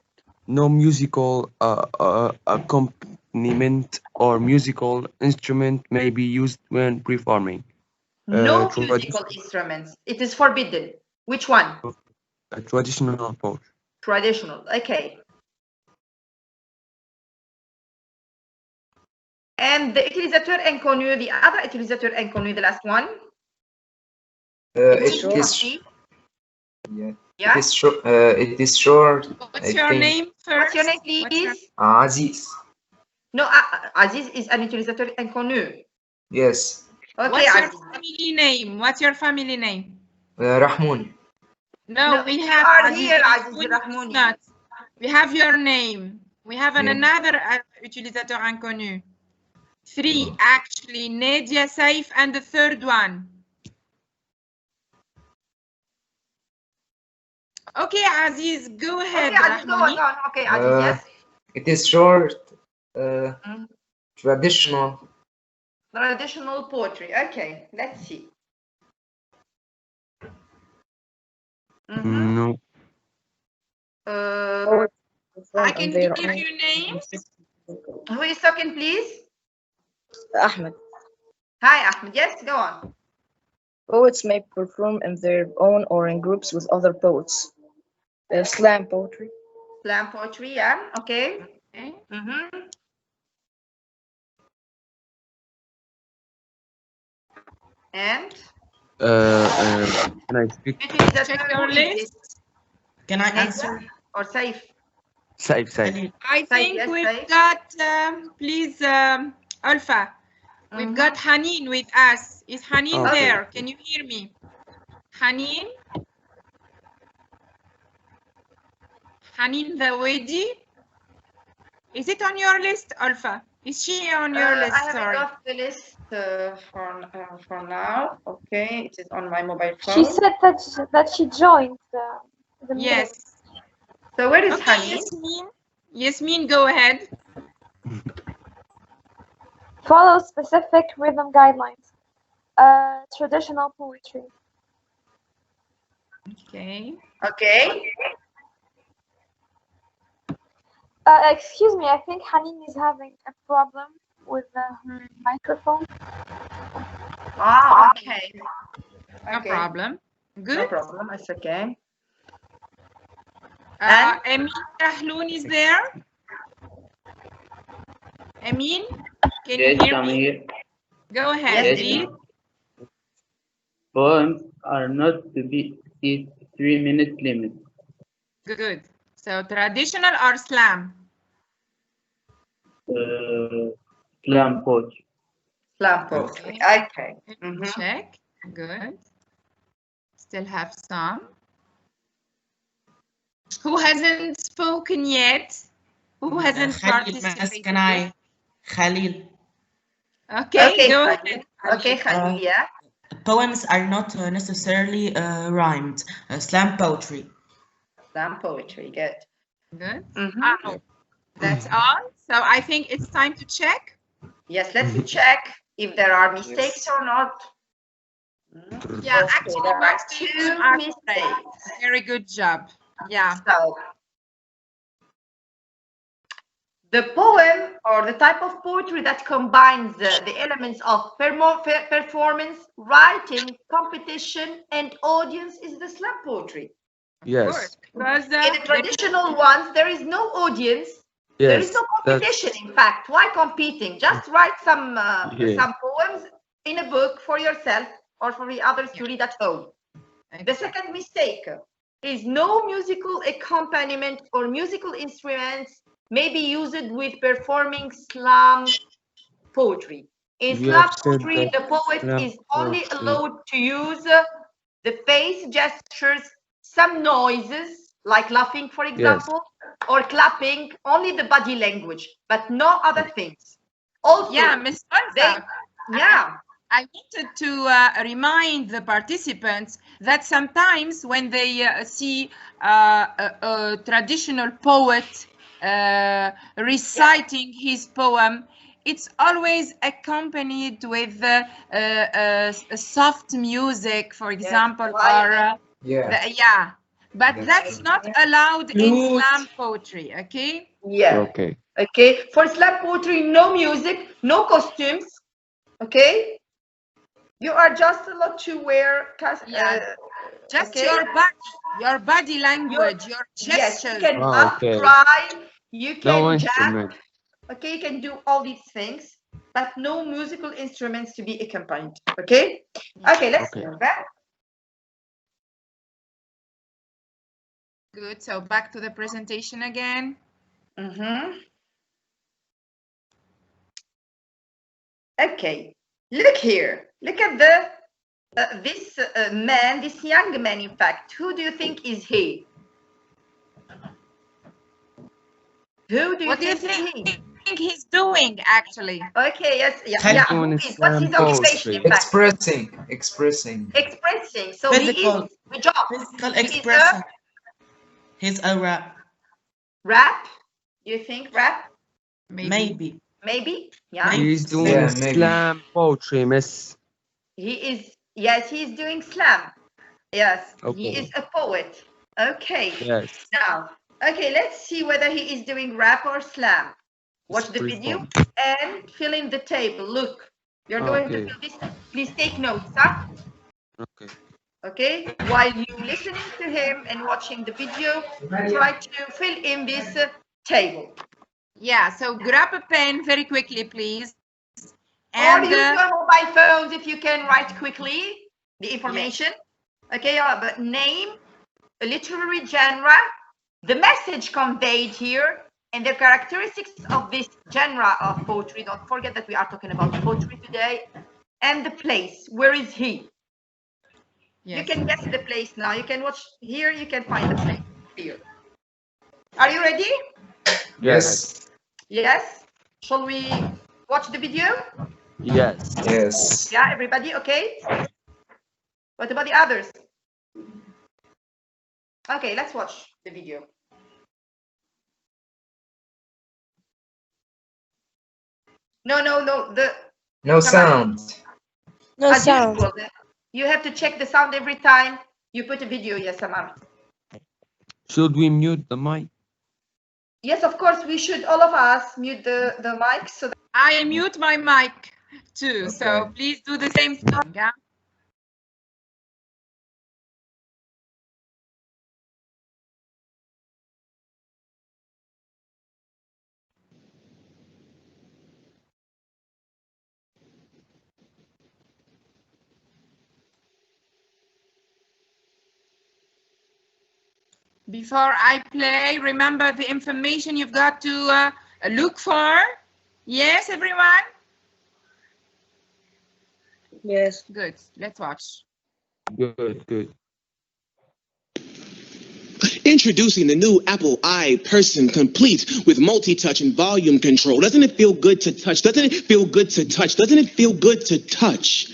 No musical accompaniment or musical instrument may be used when performing. No musical instruments. It is forbidden. Which one? Traditional poetry. Traditional. Okay. And the utilisateur inconnu, the other utilisateur inconnu, the last one. It is short. What's your name first? What's your name, please? Aziz. No, Aziz is an utilisateur inconnu. Yes. Okay, What's your Aziz. family name? What's your family name? Rahmouni. No, we have Aziz here, Aziz Rahmouni. Not. We have your name. We have another utilisateur inconnu. 3 actually, Nadia, Saif, and the third one. Okay, Aziz, go ahead. Okay, Aziz, go on. Okay, Aziz, yes. It is short, traditional. Traditional poetry. Okay, let's see. No. I can give you names. Who is talking, please? Ahmed. Hi, Ahmed. Yes, go on. Poets may perform in their own or in groups with other poets. Slam poetry. Slam poetry, yeah. Okay. Okay. And? Can I speak? It is a Check your list. Can I answer? Or Saif? Safe. I think yes, we've Saif. got, please, Olfa, we've got Hanin with us. Is Hanin Okay. there? Can you hear me? Hanin? Hanin the Wedi? Is it on your list, Olfa? Is she on your list? I haven't Sorry. got the list for now. Okay, it is on my mobile phone. She said that she joined the meeting. Yes. So where is Okay, Hanin? Yasmin. Yasmin, go ahead. Follow specific rhythm guidelines. Traditional poetry. Okay. Okay. Excuse me, I think Hanin is having a problem with her microphone. Ah, okay. No problem. Good. No problem. It's okay. Emin Rahloun is there? Emin, can you Yes, hear I'm me? here. Go ahead, Yes, please. Poems are not to be exceed 3-minute limit. Good. So traditional or slam? Slam poetry. Slam poetry. Okay. Check. Good. Still have some. Who hasn't spoken yet? Who hasn't participated? Can I? Khalil. Okay, go ahead. Okay, Khalil, yeah. Poems are not necessarily rhymed. Slam poetry. Slam poetry, good. Good. That's all. So I think it's time to check. Yes, let's check if there are mistakes or not. Yeah, Okay, actually, there are most of them 2 are mistakes. correct. Very good job. Yeah. So, the poem or the type of poetry that combines the elements of performance, writing, competition, and audience is the slam poetry. Yes. Because In the traditional ones, there is no audience. There is Yes. no competition, in fact. Why competing? Just write some Yeah. poems in a book for yourself or for the others to read at home. The second mistake is no musical accompaniment or musical instruments may be used with performing slam poetry. In You slam have said poetry, that the poet slam is only poetry- allowed to use the face gestures, some noises, like laughing, for example, or clapping, only the body language, but no other things. Also, yeah, Miss Olfa, I wanted to remind the participants that sometimes when they see a traditional poet reciting his poem, it's always accompanied with soft music, for example, or but that's not allowed in slam poetry, okay? Yeah. Okay. Okay. For slam poetry, no music, no costumes. Okay. You are just allowed to wear just your body language, your Yes, gestures. you can laugh, cry, you can No jump. instrument. Okay, you can do all these things, but no musical instruments to be accompanied. Okay. Okay, let's move back. Good. So back to the presentation again. Okay, look here. Look at the this man, this young man. In fact, who do you think is he? Who do you What do you think he's doing actually? Okay, yes, yeah. Who is? What's his occupation? In fact, Expressing. Expressing. So Physical. he is the job. Physical He is expression. He's a rap. Rap? You think rap? Maybe. Maybe, yeah. He's doing Yeah, maybe. slam poetry, miss. He is, yes, he is doing slam. Yes, he Okay. is a poet. Okay. Yes. Now, okay, let's see whether he is doing rap or slam. Watch It's the pretty video fun. and fill in the table. Look, you're going to Okay. fill this. Please take notes, huh? Okay. Okay, while you listening to him and watching the video, try to fill in this table. Yeah, so grab a pen very quickly, please. Or And use your mobile phones if you can write quickly the information. Okay, but name, a literary genre, the message conveyed here, and the characteristics of this genre of poetry. Don't forget that we are talking about poetry today. And the place. Where is he? yes. You can guess the place now. You can watch here. You can find the place here. Are you ready? Yes. Yes. Shall we watch the video? Yes. Yes. Yeah, everybody, okay? What about the others? Okay, let's watch the video. No, No sound. No as sound. usual. You have to check the sound every time you put a video. Yes, Samar. Should we mute the mic? Yes, of course, we should, all of us, mute the mic so that I mute my mic too, so Okay. please do the same thing. Yeah? Before I play, remember the information you've got to look for. Yes, everyone? Yes. Good. Let's watch. Good, good. Introducing the new Apple I Person Complete with multi-touch and volume control. Doesn't it feel good to touch? Doesn't it feel good to touch? Doesn't it feel good to touch?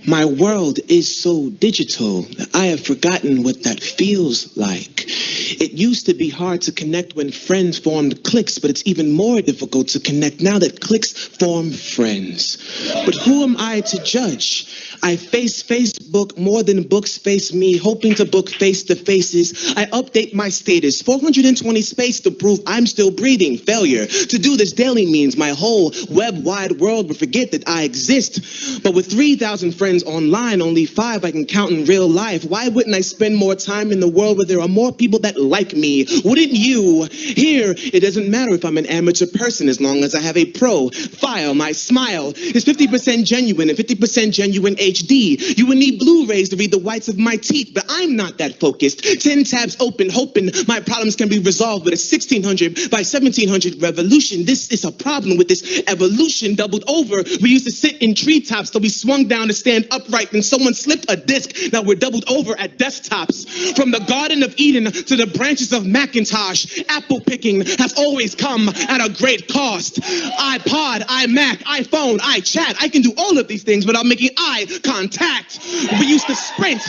My world is so digital that I have forgotten what that feels like. It used to be hard to connect when friends formed cliques, but it's even more difficult to connect now that cliques form friends. But who am I to judge? I face Facebook more than books face me, hoping to book face-to-faces. I update my status, 420 space to prove I'm still breathing. Failure to do this daily means my whole web-wide world will forget that I exist. But with 3,000 friends online, only 5 I can count in real life. Why wouldn't I spend more time in the world where there are more people that like me? Wouldn't you? Here, it doesn't matter if I'm an amateur person as long as I have a profile. My smile is 50% genuine and 50% genuine HD. You would need Blu-rays to read the whites of my teeth, but I'm not that focused. 10 tabs open, hoping my problems can be resolved with a 1600 by 1700 revolution. This is a problem with this evolution doubled over. We used to sit in treetops till we swung down to stand upright and someone slipped a disc. Now we're doubled over at desktops. From the Garden of Eden to the branches of Macintosh, apple picking has always come at a great cost. iPod, iMac, iPhone, iChat, I can do all of these things without making eye contact. We used to sprint.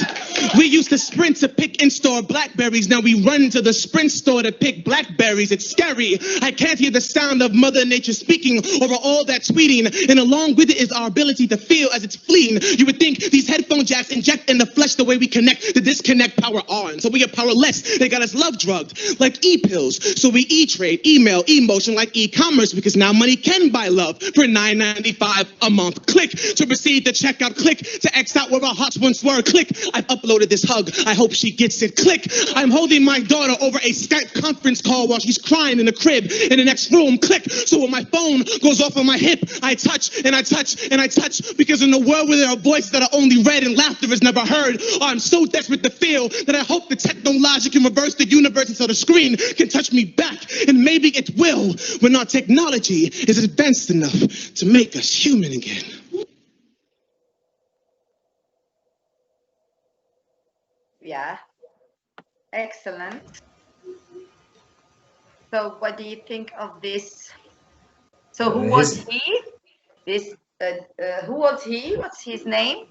We used to sprint to pick in-store Blackberries. Now we run to the Sprint store to pick Blackberries. It's scary. I can't hear the sound of Mother Nature speaking over all that tweeting. And along with it is our ability to feel as it's fleeing. You would think these headphone jacks inject in the flesh the way we connect. The disconnect power on. So we are powerless. They got us love drugged like e-pills. So we e-trade, email, emotion like e-commerce because now money can buy love for $9.95 a month. Click to proceed to checkout. Click to X out where our hearts once were. Click. I've uploaded this hug. I hope she gets it. Click. I'm holding my daughter over a Skype conference call while she's crying in the crib in the next room. Click. So when my phone goes off on my hip, I touch and I touch and I touch because in a world where there are voices that are only read and laughter is never heard, I'm so desperate to feel that I hope the technology can reverse the universe until the screen can touch me back. And maybe it will when our technology is advanced enough to make us human again. yeah, excellent. So what do you think of this? So who was he? This who was he? What's his name?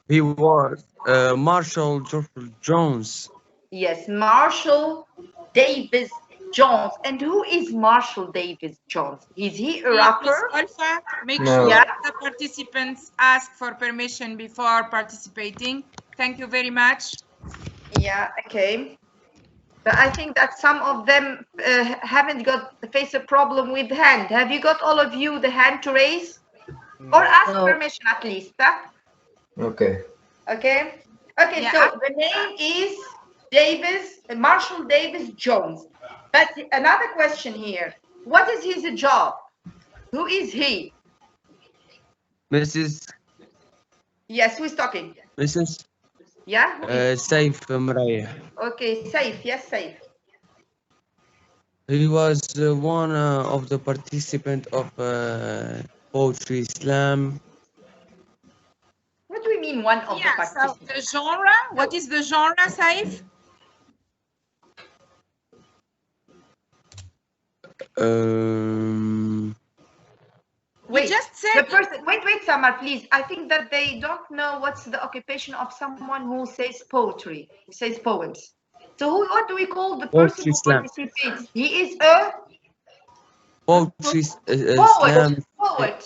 He was Marshall Joffrey Jones. Yes, Marshall Davis Jones and who is Marshall Davis Jones? Is he a Miss rapper? Olfa, make No. sure Yeah. the participants ask for permission before participating. Thank you very much. Yeah, okay. But I think that some of them haven't face a problem with the hand. Have you got all of you the hand to raise? Or ask No. permission at least, huh? Okay. Okay. Okay, Yeah, so the name is Marshall Davis Jones. But another question here. What is his job? Who is he? Mrs. Yes, who is talking? Mrs. Yeah, who is? Saif Mraya. Okay, safe. Yes, safe. He was one of the participants of poetry slam. What do we mean one of the yeah, so participants? the genre, what is the genre, Saif? Wait, just said the person. Wait, Samar, please. I think that they don't know what's the occupation of someone who says poetry, who says poems. So what do we call the person Poetry who slam. participates? He is a Poetry poet. slam. Poet.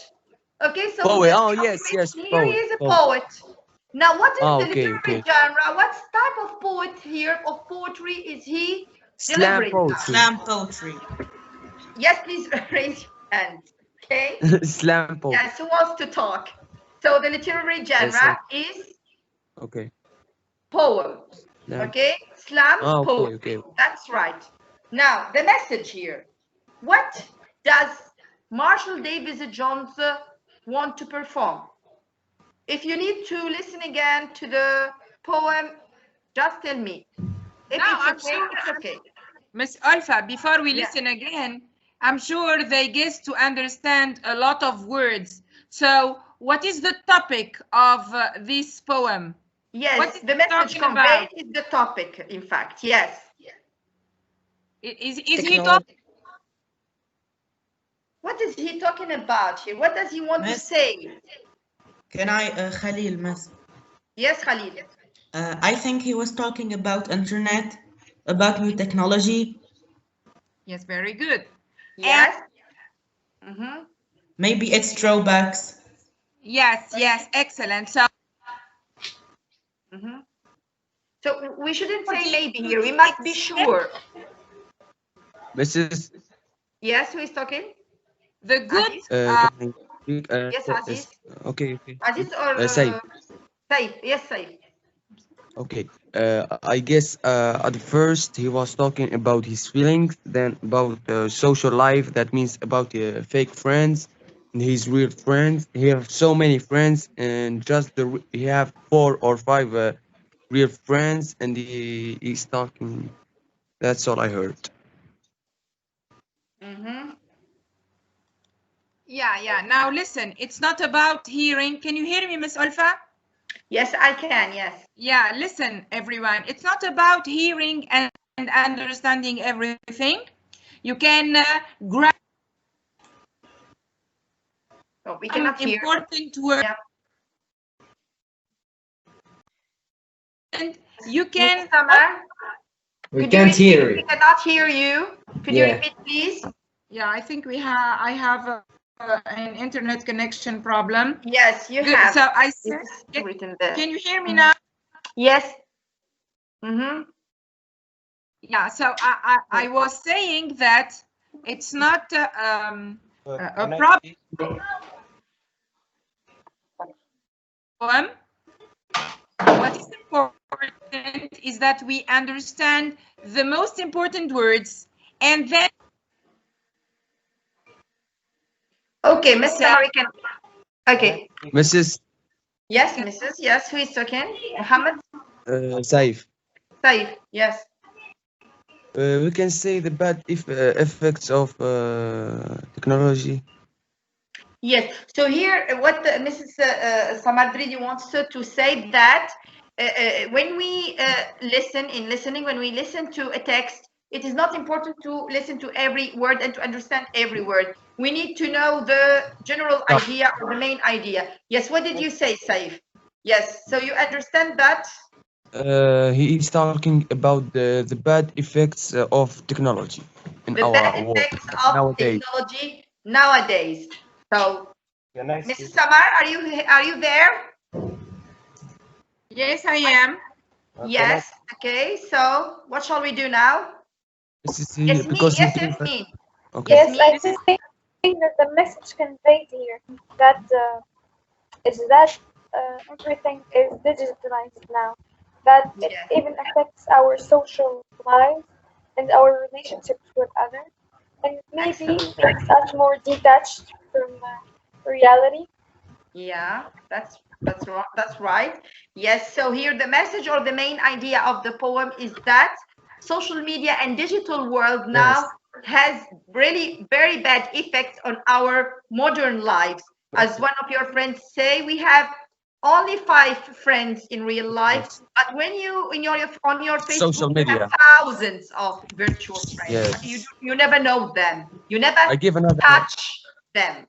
Okay, so Poet. the Oh yes, yes. here Poet. he is a poet. Now, what is Oh, the okay, literary okay. genre? What type of poet here of poetry is he Slam delivering? poetry. Slam poetry. Yes, please raise your hand. Okay. Slam poetry. Yes, who wants to talk? So the literary genre is Okay. poem. Slam. Okay, slam Oh, okay, poetry. okay. That's right. Now the message here. What does Marshall Davis Jones want to perform? If you need to listen again to the poem, just tell me. If No, it's I'm okay, sure. it's okay. Miss Alpha, before we Yeah. listen again, I'm sure they get to understand a lot of words. So what is the topic of this poem? Yes, What is the it message talking conveyed about? is the topic, in fact, yes. Is he talking? What is he talking about here? What does he want to Miss? say? Can I, Khalil, miss? Yes, Khalil. I think he was talking about internet, about new technology. Yes, very good. Yes. Maybe it's throwbacks. Yes, yes, excellent. So, So we shouldn't say maybe here. We must be sure. Mrs. Yes, who is talking? The good. Can I speak? Yes, Aziz. Okay, okay. Aziz or Saif. Saif? Yes, Saif. Okay. I guess at first he was talking about his feelings, then about social life. That means about fake friends and his real friends. He have so many friends, and just he have 4 or 5 real friends, and he's talking. That's all I heard. Yeah. Now listen, it's not about hearing. Can you hear me, Miss Olfa? Yes, I can, yes. Yeah, listen, everyone. It's not about hearing and understanding everything. You can grab we cannot hear. Important word. Yeah. And you can... Samar, we can't hear We you. cannot hear you. Could you Yeah. repeat, please? Yeah, I think I have an internet connection problem. Yes, you Good. have. So I said, It's written there. Can you hear me now? Yes. Yeah, so I was saying that it's not a problem. What is important is that we understand the most important words, and then... Okay, Miss Samar, we can... Okay. Mrs. Yes, Mrs. Yes, who is talking? Muhammad? Saif. Saif, yes. We can say the bad effects of technology. Yes. So here, what Mrs. Samardridi wants to say that when we when we listen to a text, it is not important to listen to every word and to understand every word. We need to know the general idea or the main idea. Yes. What did you say, Saif? Yes. So you understand that? He is talking about the bad effects of technology. in the our bad world effects of nowadays. technology nowadays. So, Can I Mrs. speak? Samar, are you there? Yes, I am. Yes. Okay. So, what shall we do now? This is Yes, because he yes, gave us. Yasmin. Okay. Yes, I This is think that the message conveyed here that is that everything is digitalized now. That it Yes. even affects our social lives and our relationships with others, and maybe Excellent. makes us more detached from reality. Yeah, that's right. Yes, so here the message or the main idea of the poem is that social media and digital world now Yes. has really very bad effects on our modern lives. As one of your friends say, we have only 5 friends in real life, Yes. but when you on your Facebook Social you have media. thousands of virtual friends, but Yes. you never know them. You never I give another. touch them.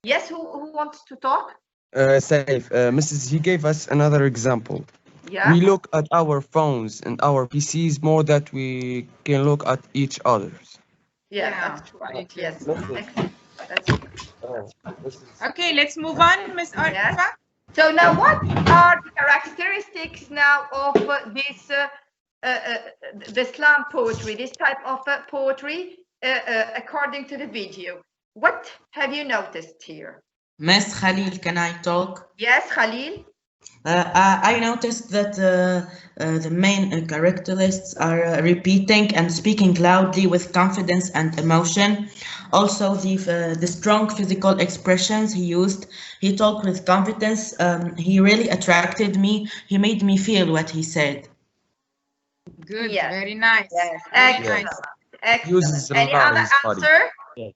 Yes, who wants to talk? Saif, Mrs. He gave us another example. Yeah. We look at our phones and our PCs more that we can look at each other's. Yeah, yeah, that's right. very true. Yes. Mrs. Excellent. That's good. Mrs. Okay, let's move on, Miss Olfa. Yes. So now, what are the characteristics now of this the slam poetry, this type of poetry, according to the video? What have you noticed here? Miss Khalil, can I talk? Yes, Khalil. I noticed that the main characteristics are repeating and speaking loudly with confidence and emotion. Also, the strong physical expressions he used. He talked with confidence. He really attracted me. He made me feel what he said. Good, Yes. very nice. Yes. Very Excellent. nice. Excellent. Uses a Any lot other his body. answer? Yes.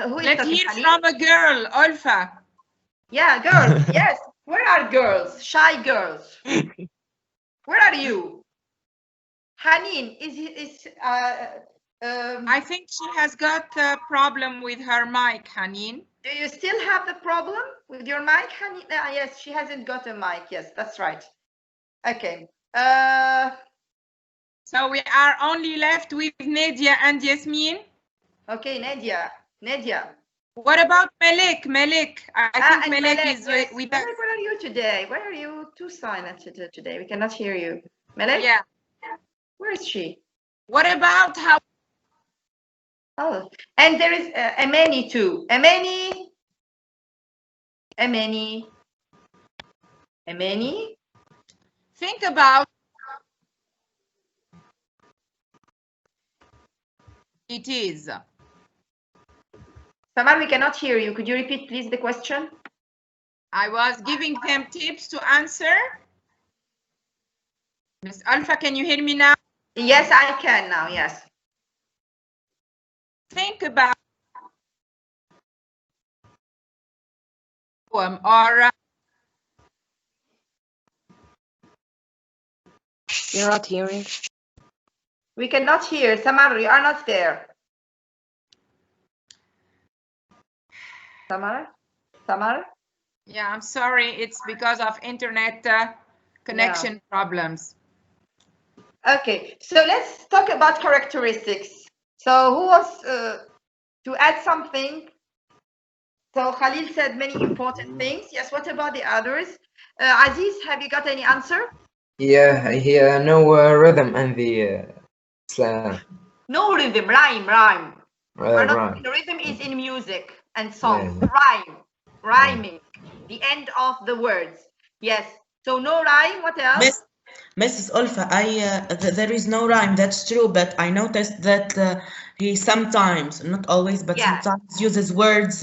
Who is Let's talking, hear Khalil? from a girl, Olfa. Yeah, girls. Yes. Where are girls? Shy girls. Where are you? Hanin is I think she has got a problem with her mic, Hanin. do you still have the problem with your mic, Hanin? Yes, she hasn't got a mic. Yes, that's right. Okay. So we are only left with Nadia and Yasmin. Okay, Nadia. Nadia. What about Melek? Melek, I think And Melek Melek, is yes. with us. Melek, where are you today? Why are you too silent today? We cannot hear you. Melek? Yeah. Where is she? What about how? Oh, and there is Amani too. Amani. Amani. Amani. Think about it is. Samar, we cannot hear you. Could you repeat, please, the question? I was giving them tips to answer. Miss Alpha, can you hear me now? Yes, I can now. Yes. Think about poem or You're not hearing. We cannot hear. Samar, you are not there. Samar? Samar? yeah, I'm sorry. It's because of internet connection problems. Okay, so let's talk about characteristics. So who wants to add something? So Khalil said many important things. Yes, what about the others? Aziz, have you got any answer? Yeah, no rhythm in the slam. No rhythm, rhyme. We're not Rhyme. the rhythm is in music and songs. Yeah. Rhyming, the end of the words. Yes. So no rhyme. What else? Mrs. Olfa, there is no rhyme. That's true, but I noticed that he sometimes, not always, but sometimes uses words.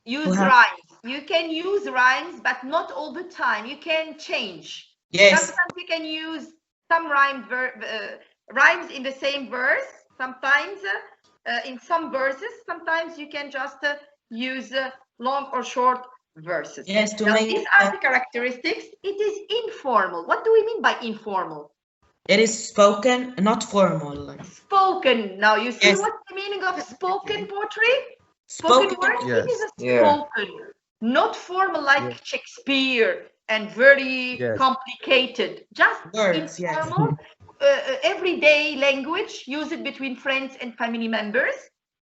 Use rhymes. You can use rhymes, but not all the time. You can change. Yes. Sometimes you can use some rhymes in the same verse. Sometimes in some verses. Sometimes you can just use long or short verses. Yes. Now, these are the characteristics. It is informal. What do we mean by informal? It is spoken, not formal. Spoken. Now you see what's the meaning of spoken poetry? Spoken word. Yes. It is a spoken, not formal like Shakespeare and very complicated. Just words, informal. everyday language, use it between friends and family members.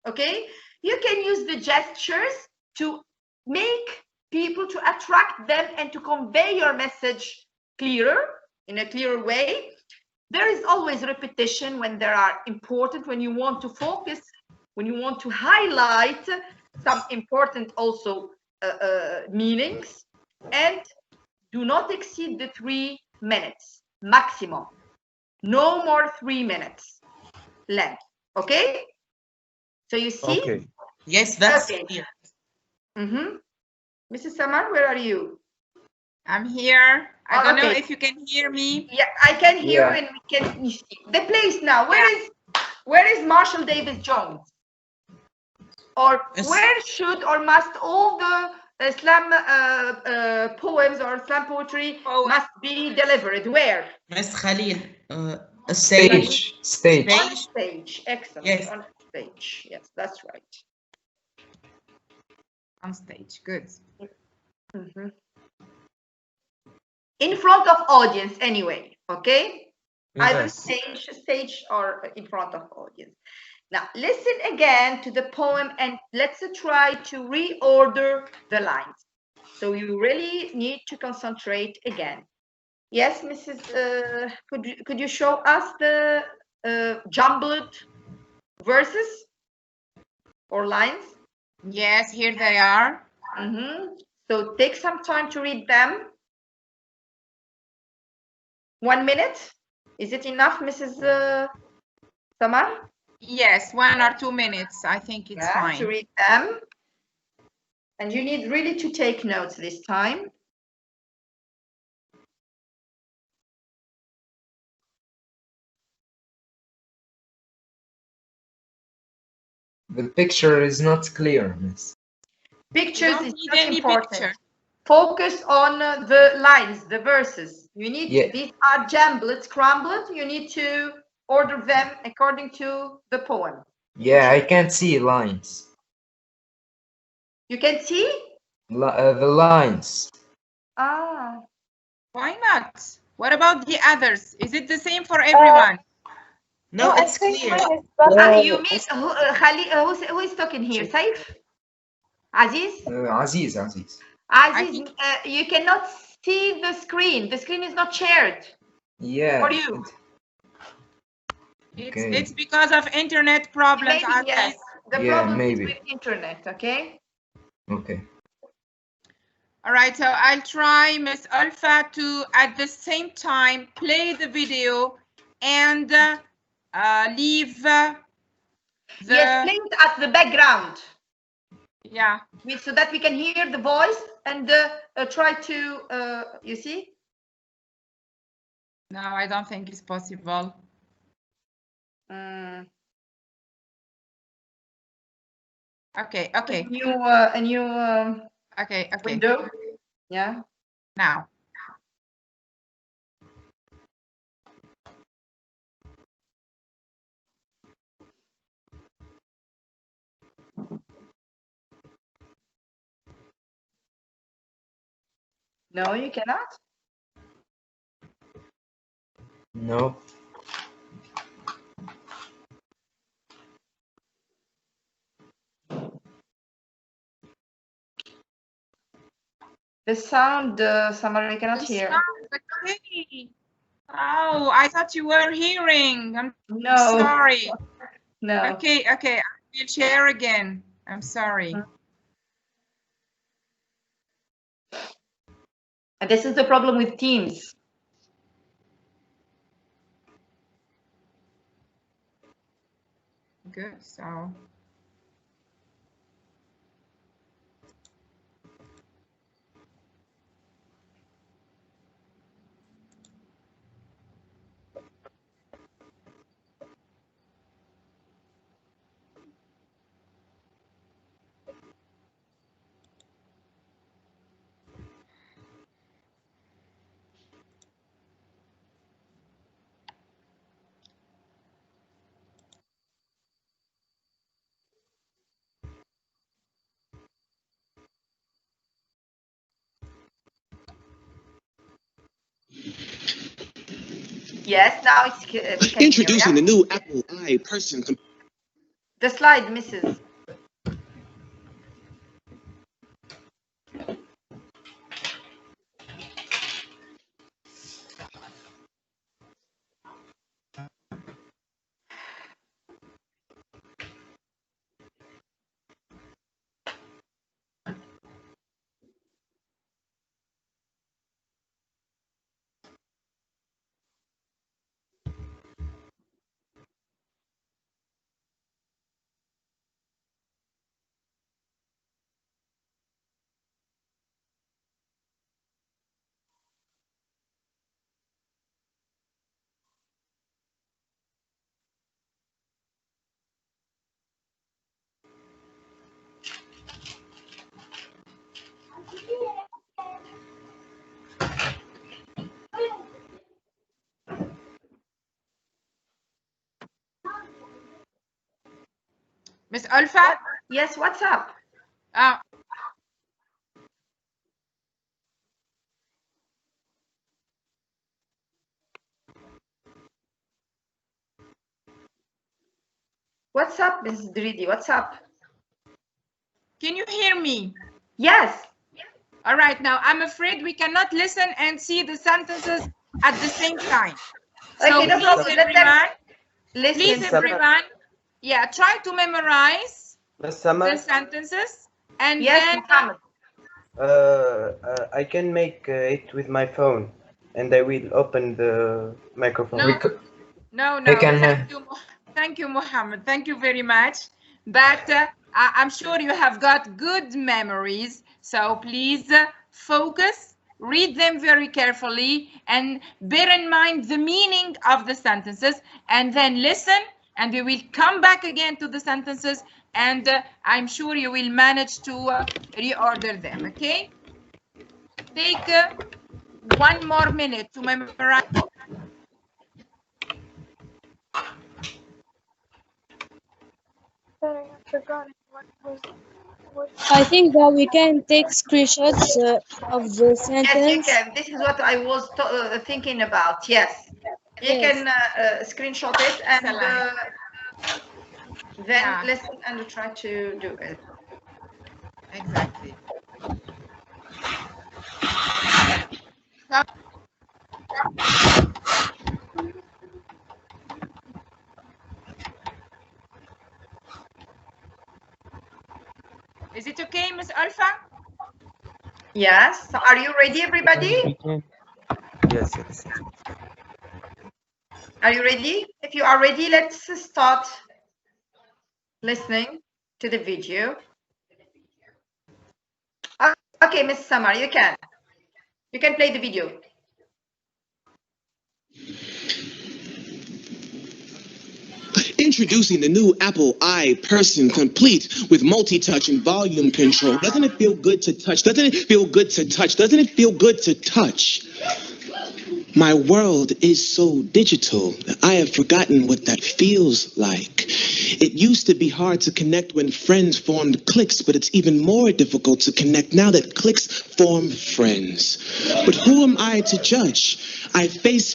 Okay, you can use the gestures to make people, to attract them and to convey your message clearer, in a clearer way. There is always repetition when there are important, when you want to focus, when you want to highlight some important also meanings. And do not exceed the 3 minutes maximum. No more 3 minutes length. Okay? So you see? Okay. Yes, that's okay. clear. Mrs. Samar, where are you? I'm here. I don't know if you can hear me. Yeah, I can hear you, and we can see the place now. Where is Marshall Davis Jones? Or where should or must all the Islam poems or Islam poetry must be delivered? Where? Ms. Khalil, a Stage. On stage. Excellent. Yes. On stage. Yes, that's right. On stage. Good. In front of audience anyway, okay? Yes. Either stage or in front of audience. Now listen again to the poem and let's try to reorder the lines. So you really need to concentrate again. Yes, Mrs. Could you show us the jumbled verses or lines? Yes, here they are. So take some time to read them. 1 minute. Is it enough, Mrs. Samar? Yes, 1 or 2 minutes. I think it's fine. To read them. And you need really to take notes this time. The picture is not clear, miss. Pictures is not important. Focus on the lines, the verses. You need, these are jumbled, scrambled. You need to order them according to the poem. Yeah, I can't see lines. You can see? The lines. Ah. Why not? What about the others? Is it the same for everyone? No, it's clear. You mean who is talking here? Saif? Aziz? Aziz. Aziz, you cannot see the screen. The screen is not shared. Yeah. For you. It's because of internet problems. Maybe, yes. The problem is with internet, okay? Okay. All right, so I'll try, Miss Olfa, to at the same time play the video and leave yes, play it at the background. Yeah. So that we can hear the voice and try to, you see? No, I don't think it's possible. Okay. A new okay. window. Yeah. Now. No, you cannot? No. The sound, Samar, I cannot hear. Okay. Oh, I thought you were hearing. I'm no. sorry. No. Okay. I will share again. I'm sorry. And this is the problem with Teams. Good. So. Yes, now it's, we can Introducing hear the new Apple person. the slide, Mrs. Miss Olfa? Yes, what's up? What's up, Mrs. Dridi? What's up? Can you hear me? Yes. All right, now I'm afraid we cannot listen and see the sentences at the same time. So Okay, no please, problem. everyone, Listen. please, everyone, yeah, try to memorize Samar? the sentences and yes, then. Muhammad. I can make it with my phone, and I will open the microphone. No, I can, thank you, Muhammad. Thank you very much. But I'm sure you have got good memories. So please focus, read them very carefully, and bear in mind the meaning of the sentences, and then listen, and we will come back again to the sentences, and I'm sure you will manage to reorder them, okay? Take 1 more minute to memorize. Sorry, I forgot what was. I think that we can take screenshots of the sentence. Yes, you can. This is what I was thinking about. Yes. You Yes. can screenshot it and then listen and try to do it. Exactly. Is it okay, Miss Olfa? Yes. So are you ready, everybody? Yes, yes. Are you ready? If you are ready, let's start listening to the video. Okay, Miss Samar, you can. You can play the video. Introducing the new Apple person complete with multi-touch and volume control. Doesn't it feel good to touch? Doesn't it feel good to touch? Doesn't it feel good to touch? My world is so digital that I have forgotten what that feels like. It used to be hard to connect when friends formed cliques, but it's even more difficult to connect now that cliques form friends. But who am I to judge? I face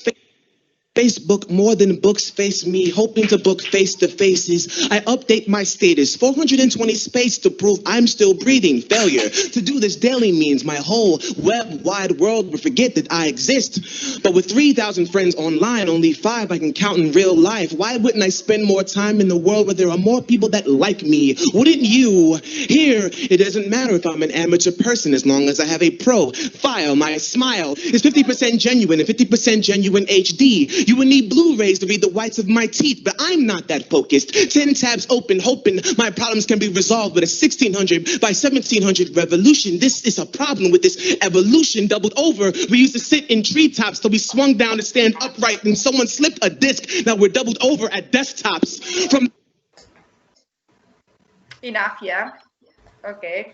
Facebook more than books face me, hoping to book face-to-faces. I update my status, 420 space to prove I'm still breathing. Failure to do this daily means my whole web-wide world will forget that I exist. But with 3,000 friends online, only 5 I can count in real life. Why wouldn't I spend more time in the world where there are more people that like me? Wouldn't you? Here, it doesn't matter if I'm an amateur person as long as I have a profile. My smile is 50% genuine and 50% genuine HD. You would need Blu-rays to read the whites of my teeth, but I'm not that focused. 10 tabs open, hoping my problems can be resolved with a 1600 by 1700 revolution. This is a problem with this evolution doubled over. We used to sit in treetops till we swung down to stand upright and someone slipped a disc. Now we're doubled over at desktops. From Enough, yeah. Okay.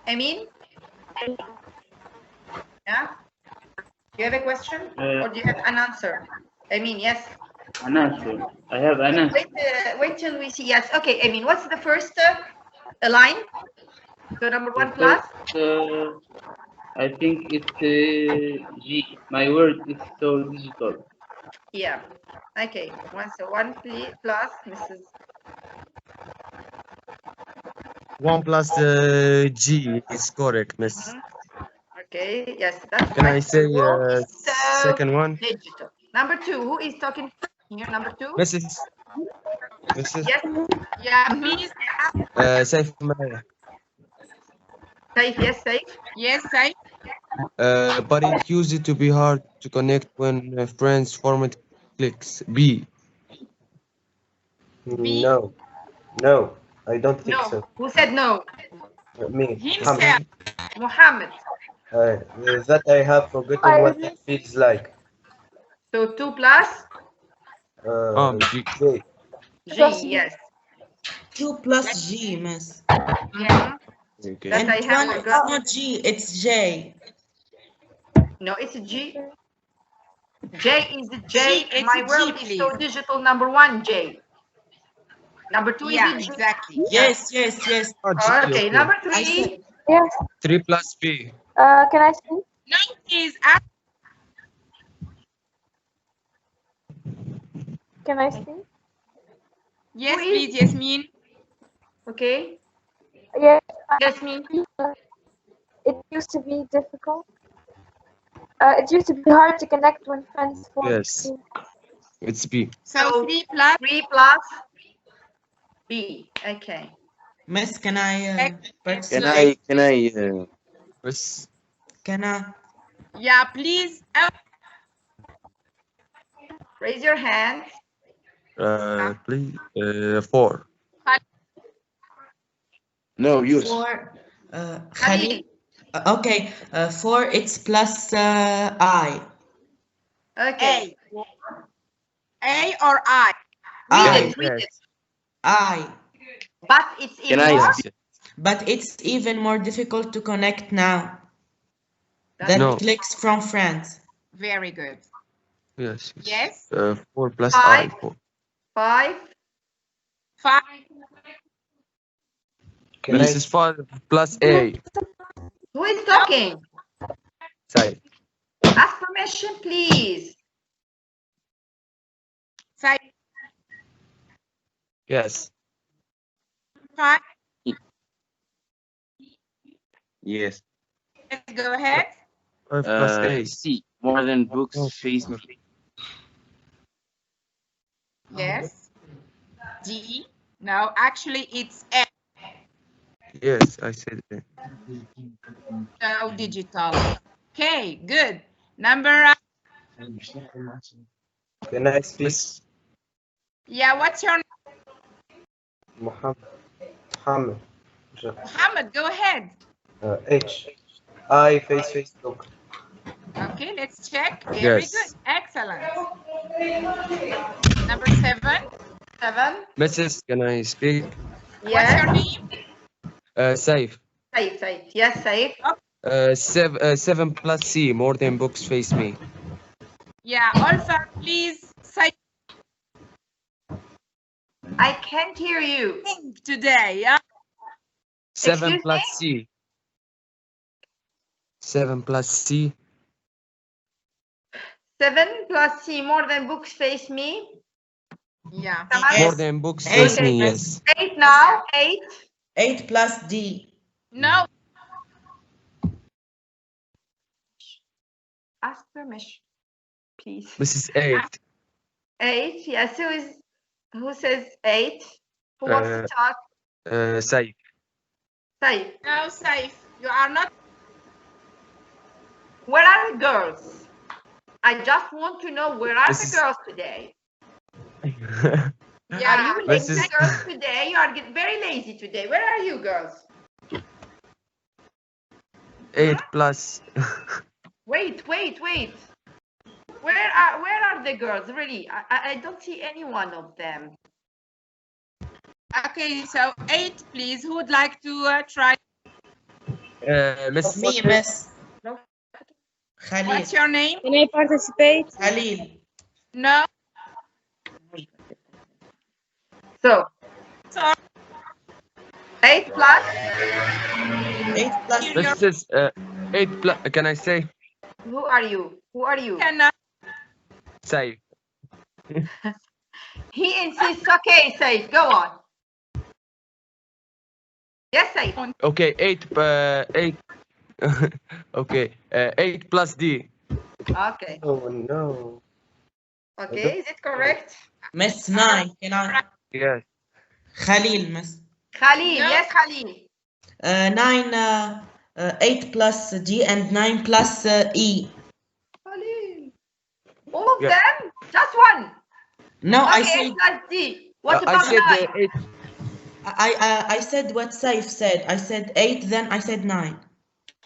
I mean, yeah, You have a question or do you have an answer? I mean, yes. An answer. I have an answer. Wait till we see. Yes. Okay. I mean, what's the first line? So number one plus. I think it's G. My word is so digital. Yeah. Okay. One plus Mrs. 1 plus G is correct, miss. Okay. Yes, that's Can right. I say So second one? digital. Number two. Who is talking here? Number two. Mrs. Yes. Yeah. Please. Saif Maya. Safe. Yes. Safe. Yes, Saif. But it used to be hard to connect when friends formed clicks. B. No, no, I don't think No. so. Who said no? Me, Himself. Muhammad. that I have forgotten what that feels like. So 2 plus G. J. G. Yes. 2 plus G, miss. Yeah. Okay. That And I have one, it's forgotten. not G, it's J. No, it's a G. J is the J. G, it's My a G, world is so please. digital. Number one, J. Number two Yeah, is a G. exactly. Yes, yes, yes. Okay. okay. Number I said, three. Yes. 3 plus B. Can I speak? No, please. Can I speak? Yes, Who is? please, Yasmin. Okay. Yes. Jasmine. It used to be difficult. It used to be hard to connect when friends formed. Yes. It's B. So 3 plus. 3 plus B. Okay. miss, can I Can I Yes. Can I? Yeah, please. Raise your hand. Please. 4. No, use. 4. Khalil. Khalil. Okay. 4. It's plus I. Okay. A or I? Read it. I. But it's Can even I more. speak? But it's even more difficult to connect now. That No. clicks from friends. Very good. Yes. Yes. 4 plus 5. I. 4. 5. 5. This is 5 plus A. Who is talking? Say. Ask permission, please. Say Yes. 5. Yes. Let's go ahead. 5 plus A. C. More than books face me. Yes. D. No, actually it's A. Yes, I said that. So digital. Okay, good. Number. Can I speak? Yeah, what's your name? Muhammad. Muhammad, go ahead. H. I face Facebook. Okay, let's check. Very good. Excellent. Number 7. 7. Mrs. Can I speak? Yes. What's your name? Safe. Safe. Yes, safe. 7 plus C. More than books face me. Yeah, Olfa, please say. I can't hear you. Today, yeah? 7 Excuse plus me? C. 7 plus C. 7 plus C. More than books face me. Yeah. More than books face me, yes. 8 now. 8. 8 plus D. No. Ask permission, please. This is 8. 8. Yes. Who says 8? Who wants to talk? Safe. Safe. No, safe. You are not. Where are the girls? I just want to know where are the girls today? Yeah. Are you lazy girls today? You are very lazy today. Where are you girls? 8 plus. Wait. Where are the girls? Really, I don't see any one of them. Okay, so 8, please. Who would like to try? Miss. Me, miss. Khalil. What's your name? Can I participate? Khalil. No. So, 8 plus? 8 plus. This is 8 plus. Can I say? Who are you? Who are you? Cannot. Say. He insists. Okay, Saif, go on. Yes, Saif. Okay, 8. Okay, 8 plus D. Okay. Oh no. Okay, is it correct? Miss 9. Can I? Yes. Khalil, Miss. Khalil, yes, Khalil. 8 plus D and 9 plus E. Khalil. All of Yeah. them? Just one? No, Okay, I said 8 plus D. What I about said 9? 8. I said what Saif said. I said 8, then I said 9.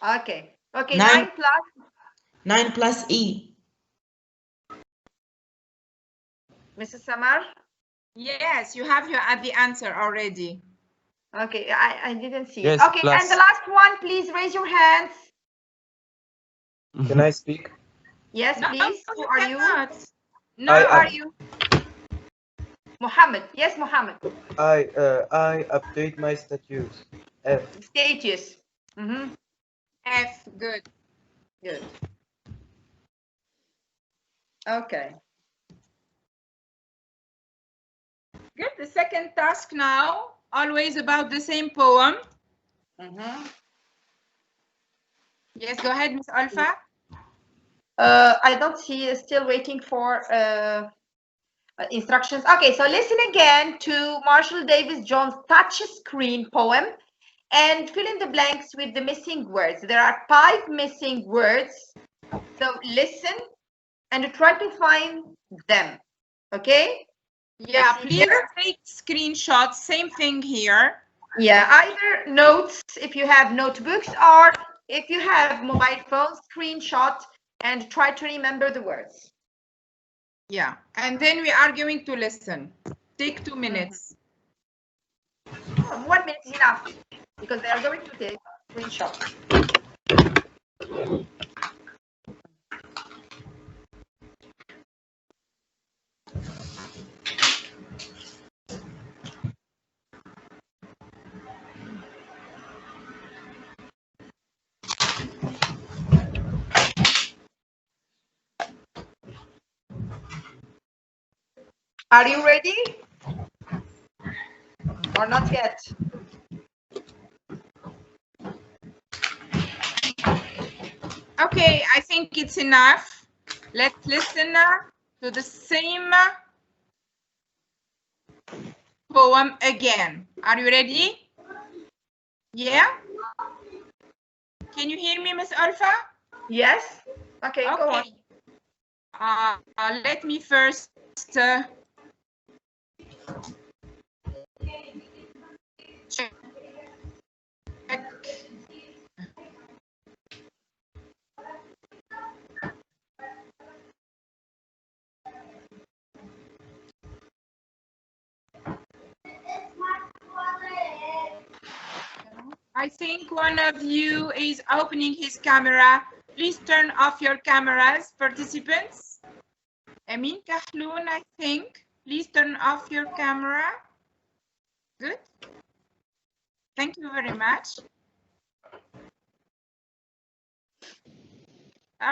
Okay. Okay, 9 9 plus? 9 plus E. Mrs. Samar? Yes, you have the answer already. Okay, I didn't see Yes, it. Okay, plus. and the last one, please raise your hands. Can I speak? Yes, No, please. Who you are you? cannot. No. Who are you? Mohammed. Yes, Mohammed. I update my status. F. Status. Mm-hmm. F. Good. Good. Okay. Good. The second task now, always about the same poem. Mm-hmm. Yes, go ahead, Miss Olfa. I don't see. Still waiting for instructions. Okay, so listen again to Marshall Davis Jones' touch screen poem and fill in the blanks with the missing words. There are 5 missing words. So listen and try to find them. Okay? Yeah, See please here? take screenshots. Same thing here. Yeah, either notes if you have notebooks, or if you have mobile phones, screenshot and try to remember the words. Yeah, and then we are going to listen. Take 2 minutes. 1 minute is enough because they are going to take screenshot. Are you ready? Or not yet? Okay, I think it's enough. Let's listen to the same poem again. Are you ready? Yeah? Can you hear me, Miss Olfa? Yes. Okay, go on. Let me first check. I think one of you is opening his camera. Please turn off your cameras, participants. Amin Kahloun, I think. Please turn off your camera. Good. Thank you very much.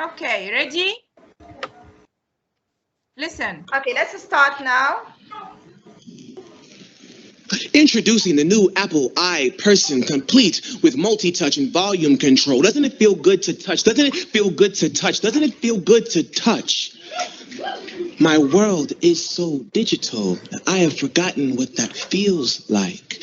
Okay, ready? Listen. Okay, let's start now. Introducing the new Apple iPerson complete with multi-touch and volume control. Doesn't it feel good to touch? Doesn't it feel good to touch? Doesn't it feel good to touch? My world is so digital, I have forgotten what that feels like.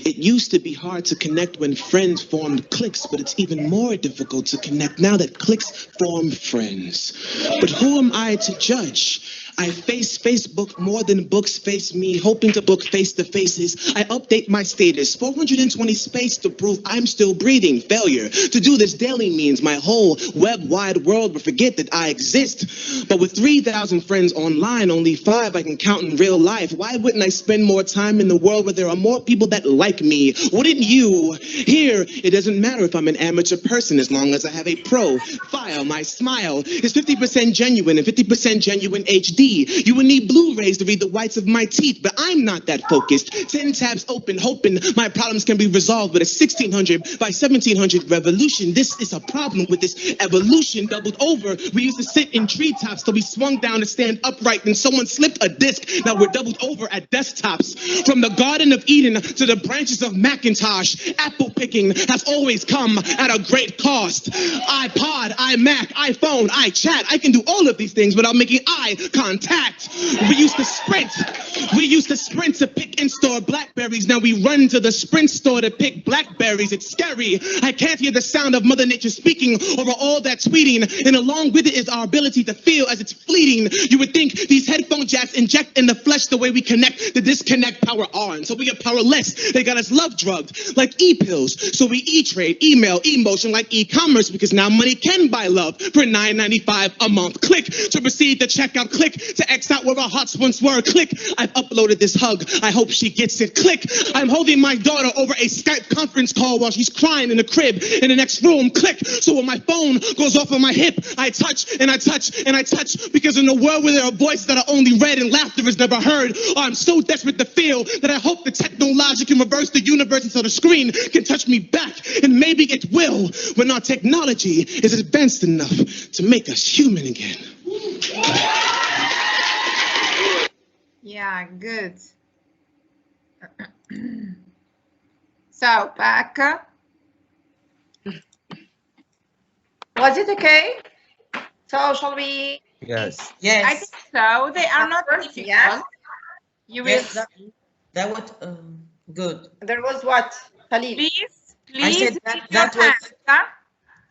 It used to be hard to connect when friends formed cliques, but it's even more difficult to connect now that cliques form friends. But who am I to judge? I face Facebook more than books face me, hoping to book face-to-faces. I update my status, 420 space to prove I'm still breathing. Failure to do this daily means my whole web-wide world will forget that I exist. But with 3,000 friends online, only 5 I can count in real life. Why wouldn't I spend more time in the world where there are more people that like me? Wouldn't you? Here, it doesn't matter if I'm an amateur person as long as I have a profile. My smile is 50% genuine and 50% genuine HD. You would need Blu-rays to read the whites of my teeth, but I'm not that focused. 10 tabs open, hoping my problems can be resolved with a 1600 by 1700 revolution. This is a problem with this evolution doubled over. We used to sit in treetops till we swung down to stand upright and someone slipped a disc. Now we're doubled over at desktops. From the Garden of Eden to the branches of Macintosh, apple picking has always come at a great cost. iPod, iMac, iPhone, iChat, I can do all of these things without making eye contact. We used to sprint. We used to sprint to pick and store blackberries. Now we run to the Sprint store to pick blackberries. It's scary. I can't hear the sound of Mother Nature speaking over all that tweeting. And along with it is our ability to feel as it's fleeting. You would think these headphone jacks inject in the flesh the way we connect the disconnect power on. So we get powerless. They got us love drugged like e-pills. So we e-trade, email, emotion like e-commerce because now money can buy love for $9.95 a month. Click to proceed to checkout. Click to X out where our hearts once were. Click, I've uploaded this hug. I hope she gets it. Click, I'm holding my daughter over a Skype conference call while she's crying in the crib in the next room. Click, so when my phone goes off on my hip, I touch and I touch and I touch because in a world where there are voices that are only read and laughter is never heard, I'm so desperate to feel that I hope the technology can reverse the universe until the screen can touch me back. And maybe it will when our technology is advanced enough to make us human again. Yeah, good. So, back. Was it okay? So shall we? Yes. Yes. I think so. They are not difficult. Yes. You will. Yes, that was good. There was what? Khalil. Please, I said raise that, your that was. hands, huh?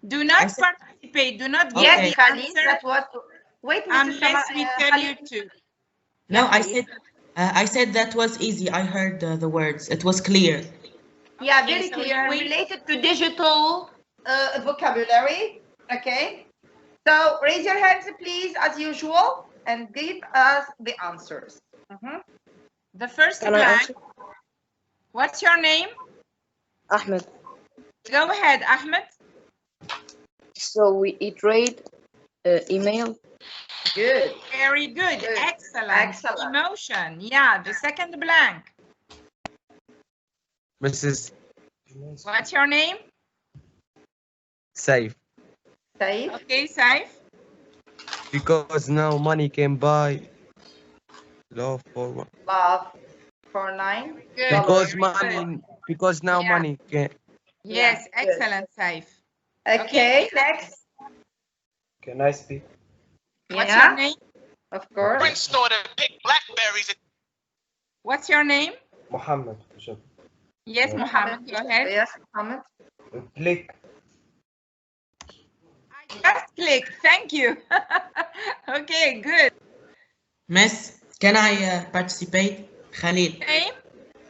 Do not said- participate. Do not Okay. get Yes, the Khalil. answer That was. Wait, Mrs. unless we tell Khalil. you to. No, Yeah, I said that was easy. I heard the words. It was clear. Yeah, Okay, very so clear. we- Related to digital vocabulary. Okay. So raise your hands, please, as usual, and give us the answers. The first Can I blank. answer? What's your name? Ahmed. Go ahead, Ahmed. So we iterate email. Good. Very good. Good. Excellent. Excellent. Emotion. Yeah, the second blank. Mrs. What's your name? Safe. Saif. Okay, Saif. Because now money can buy love for one. Love. 49. Good. Because Very money, good. because now Yeah. money can. Yes, Yeah, good. excellent, Saif. Okay, next. Can I speak? What's Yeah, your name? of course. store to pick blackberries. What's your name? Muhammad. Yes, Yeah. Mohammed. Go ahead. Yes, Mohammed. Click. Just click. Thank you. Okay, good. Miss, can I participate? Khalil. Name?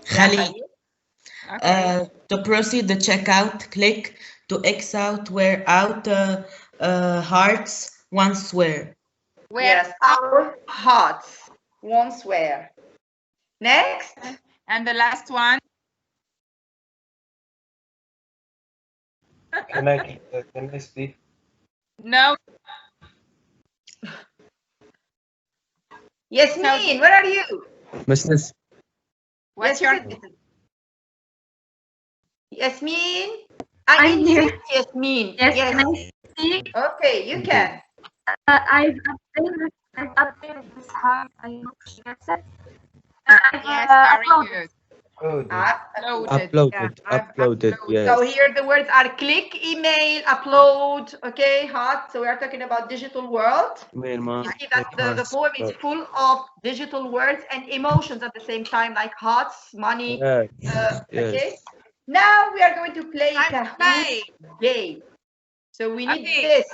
Khalil. Okay. To proceed the checkout, click. To X out, where out, hearts, once where. Where? Yes, our hearts once were. Next. And the last one. Can I speak? No. Yasmin, where are you? Mrs. What's your name? Yasmin? I'm here. Yasmin. Yes, Yes. can I speak? Okay, you can. I've updated this house. I hope she gets it. Yes, very good. Uploaded. I've Uploaded. Yes. So here the words are click, email, upload, okay, hot. So we are talking about digital world. You see that the poem is full of digital words and emotions at the same time, like hearts, money. Yes. Okay. Now we are going to play Time to Kahoot play. game. So we need Okay. this.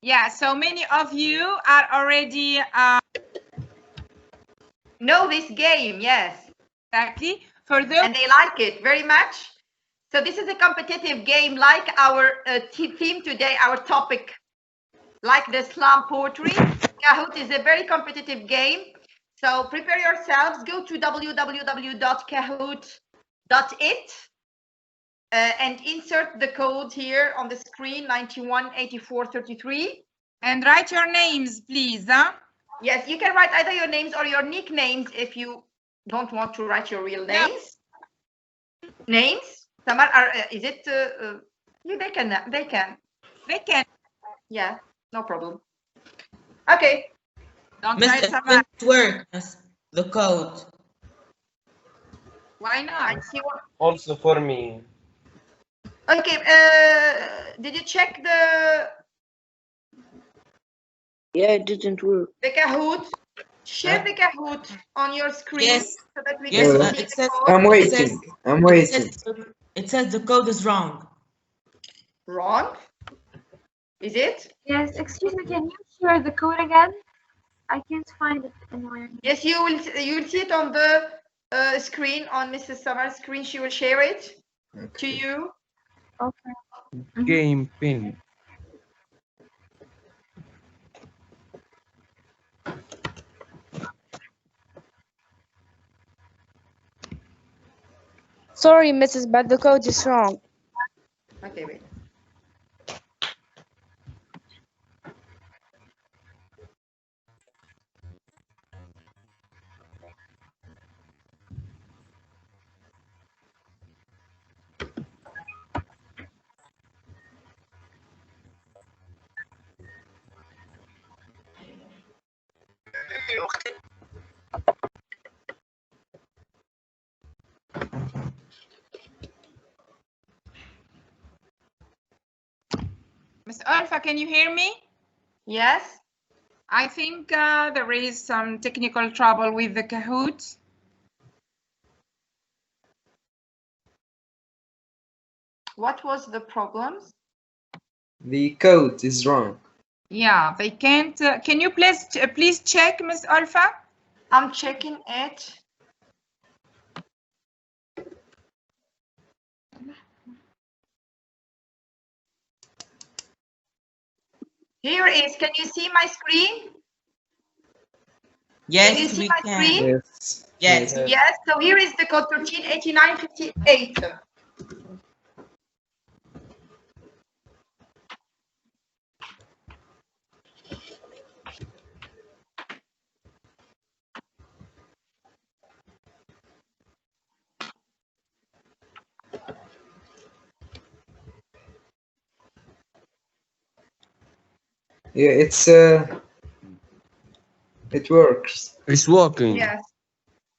Yeah, so many of you are already know this game, yes. Exactly. For those and they like it very much. So this is a competitive game like our theme today, our topic, like the slam poetry. Kahoot is a very competitive game. So prepare yourselves, go to www.kahoot.it and insert the code here on the screen, 918433. And write your names, please. Huh? Yes, you can write either your names or your nicknames if you don't want to write your real names. No. Names? Samar, is it? They can. They can. They can. Yeah, no problem. Okay. Don't Miss, write it Samar. didn't work, Miss, the code. Why not? Also for me. Okay. Did you check the? Yeah, it didn't work. The Kahoot. Share the Kahoot on your screen. Yes. So that we Yes, can see it the says. code. I'm waiting. I'm waiting. It says the code is wrong. Wrong? Is it? Yes, excuse me, can you share the code again? I can't find it anywhere. Yes, you will see it on the screen, on Mrs. Samar's screen. She will share it to you. Okay. Game pin. Sorry, Mrs., but the code is wrong. Okay, wait. Miss Olfa, can you hear me? Yes. I think there is some technical trouble with the Kahoot. What was the problems? The code is wrong. Yeah, they can't. Can you please check, Miss Olfa? I'm checking it. Here is. Can you see my screen? Yes, can you see we my can. screen? Yes. Yes. So here is the code 138958. Yeah, it works. It's working. Yes.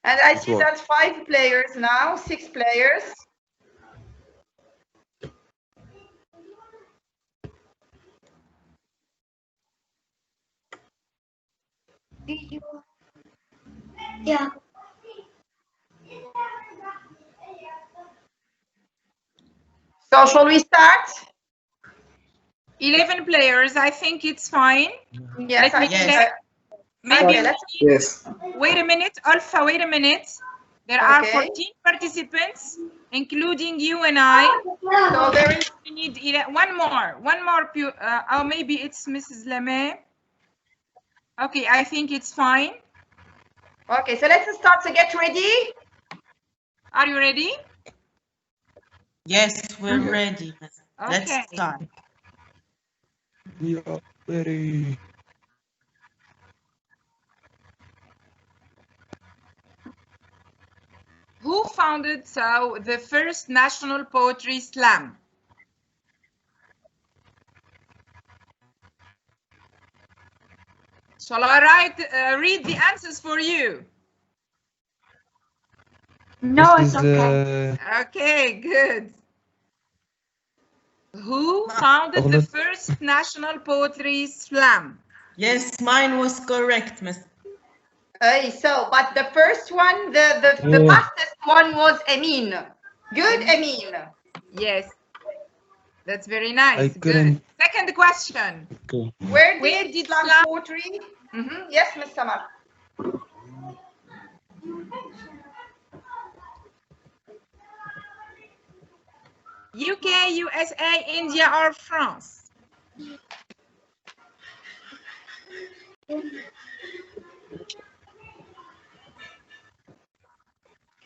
And I It see works. that 5 players now, 6 players. Yeah. So shall we start? 11 players. I think it's fine. Yes, Let me check. Maybe Okay, Yes. wait a minute, Olfa, wait a minute. There are Okay. 14 participants, including you and I. So there is. We need one more. Oh, maybe it's Mrs. Lemay. Okay, I think it's fine. Okay, so let's start. So get ready. Are you ready? Yes, we're ready. Let's Okay. start. We are ready. Who founded the first national poetry slam? Shall I read the answers for you? No, This it's is, okay. Okay, good. Who founded the first national poetry slam? Yes, mine was correct, Miss. But the first one, the fastest one was Amin. Good, Amin. Yes. That's very nice. I couldn't. Good. Second question. Okay. Where Where did did slam slam poetry? Yes, Miss Samar. UK, USA, India, or France?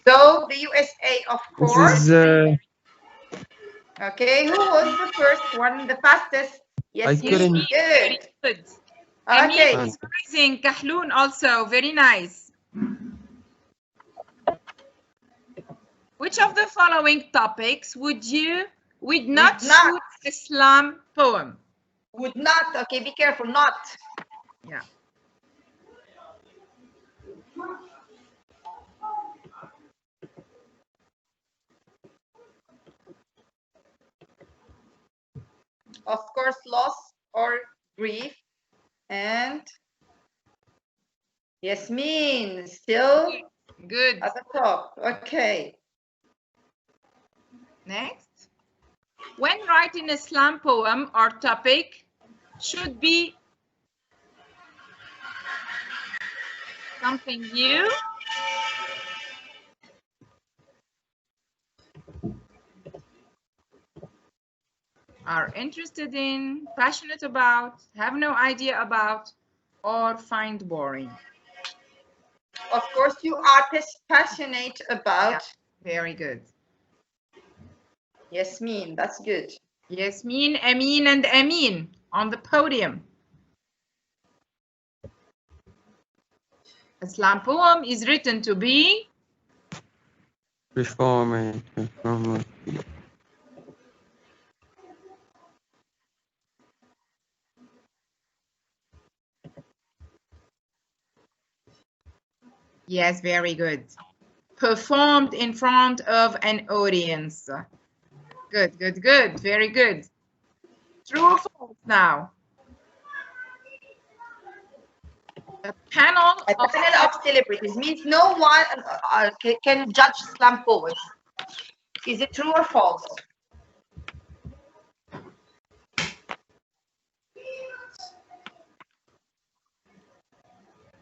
So the USA, of course. This is. Okay, who was the first one, the fastest? Yes, couldn't. me. Very Good. good. Okay. Emil is rising. Kahloon also. Very nice. Which of the following topics would not suit a slam poem? Would not. Okay, be careful. Not. Yeah. Of course, loss or grief. And Yasmin, still good at the top. Okay. Next. When writing a slam poem or topic should be something you are interested in, passionate about, have no idea about, or find boring. Of course, you are passionate about. Yeah, very good. Yasmin, that's good. Yasmin, Amin, and Amin on the podium. A slam poem is written to be Performance. Yes, very good. Performed in front of an audience. Good, good, good. Very good. True or false now? A panel of celebrities means no one can judge slam poets. Is it true or false?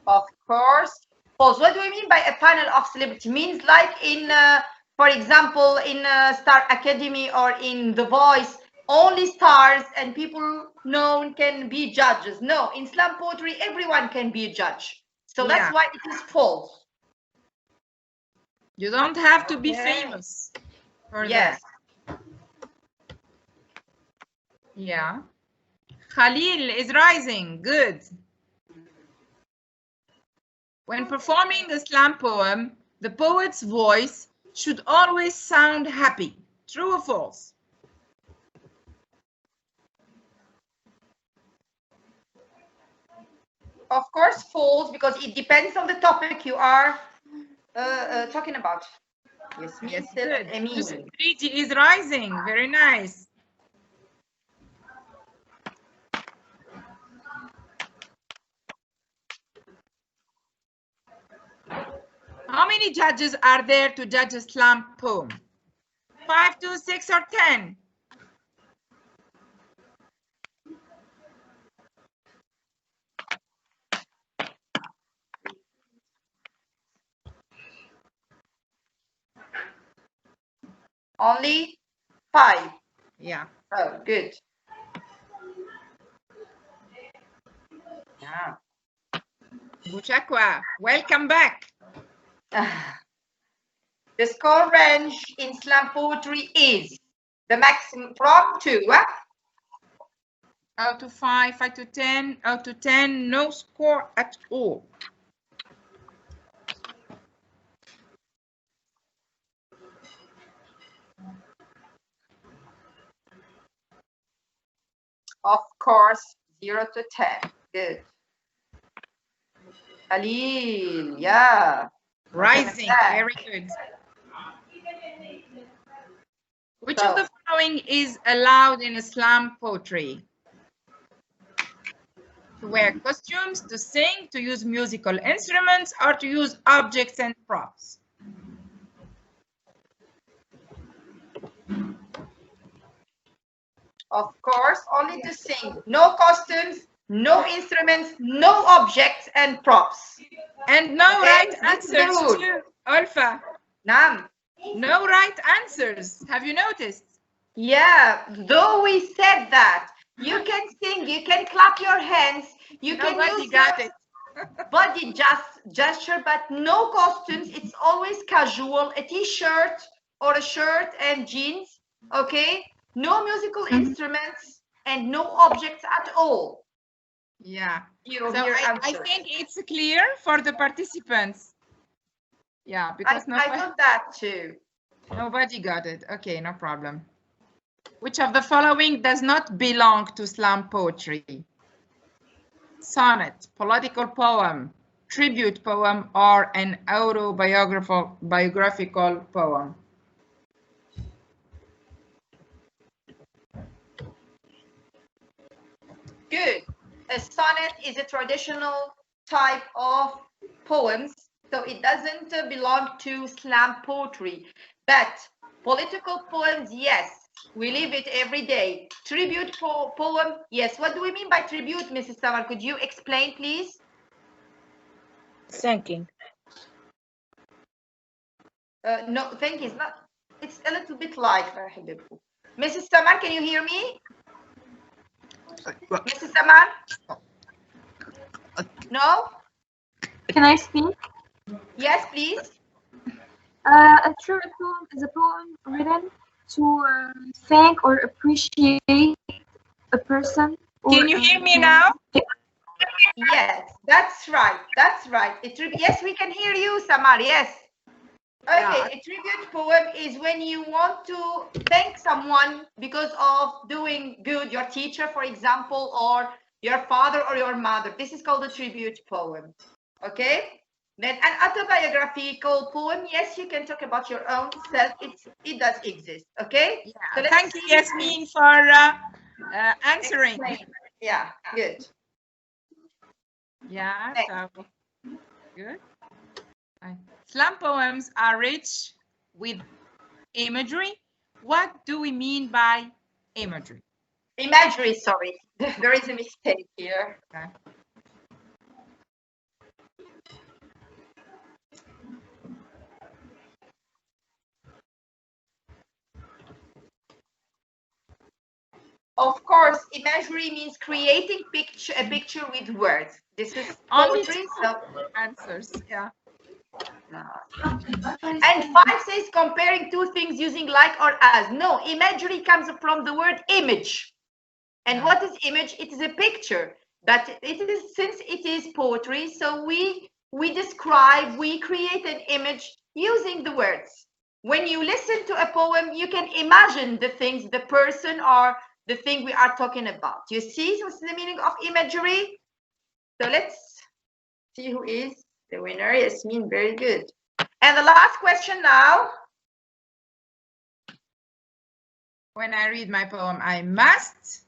Of course, false. What do we mean by a panel of celebrity? Means like in, for example, in Star Academy or in The Voice, only stars and people known can be judges. No, in slam poetry, everyone can be a judge. So that's why it is false. You don't have to be famous for that. Yeah. Khalil is rising. Good. When performing a slam poem, the poet's voice should always sound happy. True or false? Of course, false, because it depends on the topic you are talking about. Yes, good. Riji is rising. Very nice. How many judges are there to judge a slam poem? 5, 2, 6, or 10? Only 5. Yeah. Oh, good. Yeah. Buchakwa, welcome back. The score range in slam poetry is the maximum from 2. Out to 5, 5 to 10, out to 10, no score at all. Of course, 0 to 10. Good. Khalil, yeah. Rising, very good. Which of the following is allowed in Islam poetry? To wear costumes, to sing, to use musical instruments, or to use objects and props? Of course, only to sing. No costumes, no instruments, no objects and props. And no Okay, right this is the answers rule. too, Olfa. Nam. No right answers. Have you noticed? Yeah, though we said that, you can sing, you can clap your hands, you can Nobody use got your it. body gesture, but no costumes. It's always casual, a t-shirt or a shirt and jeans, okay? No musical instruments and no objects at all. Yeah. Zero So here I answer. think it's clear for the participants. Yeah, because I got that too. Nobody got it. Okay, no problem. Which of the following does not belong to slam poetry? Sonnet, political poem, tribute poem, or an autobiographical poem? Good. A sonnet is a traditional type of poems, so it doesn't belong to slam poetry. But political poems, yes, we live it every day. Tribute poem, yes. What do we mean by tribute, Mrs. Samar? Could you explain, please? Thanking. No, thank you. It's not. It's a little bit like Mrs. Samar, can you hear me? Mrs. Samar? No? Can I speak? Yes, please. A tribute poem is a poem written to thank or appreciate a person. Can you hear me now? Yes, that's right. That's right. Yes, we can hear you, Samar. Yes. Okay, Yeah. a tribute poem is when you want to thank someone because of doing good, your teacher, for example, or your father or your mother. This is called a tribute poem. Okay? Then an autobiographical poem, yes, you can talk about your own self. It does exist. Okay? Yeah. So thank you, Yasmin, for answering. Explain. Yeah, good. Yeah, so good. Slam poems are rich with imagery. What do we mean by imagery? Imagery, sorry. There is a mistake here. Okay. Of course, imagery means creating a picture with words. This is Only poetry, two so answers, yeah. And 5 says comparing two things using like or as. No, imagery comes from the word image. And what is image? It is a picture. But it is, since it is poetry, so we describe, we create an image using the words. When you listen to a poem, you can imagine the things, the person or the thing we are talking about. You see what's the meaning of imagery? So let's see who is the winner. Yasmin, very good. And the last question now. When I read my poem, I must.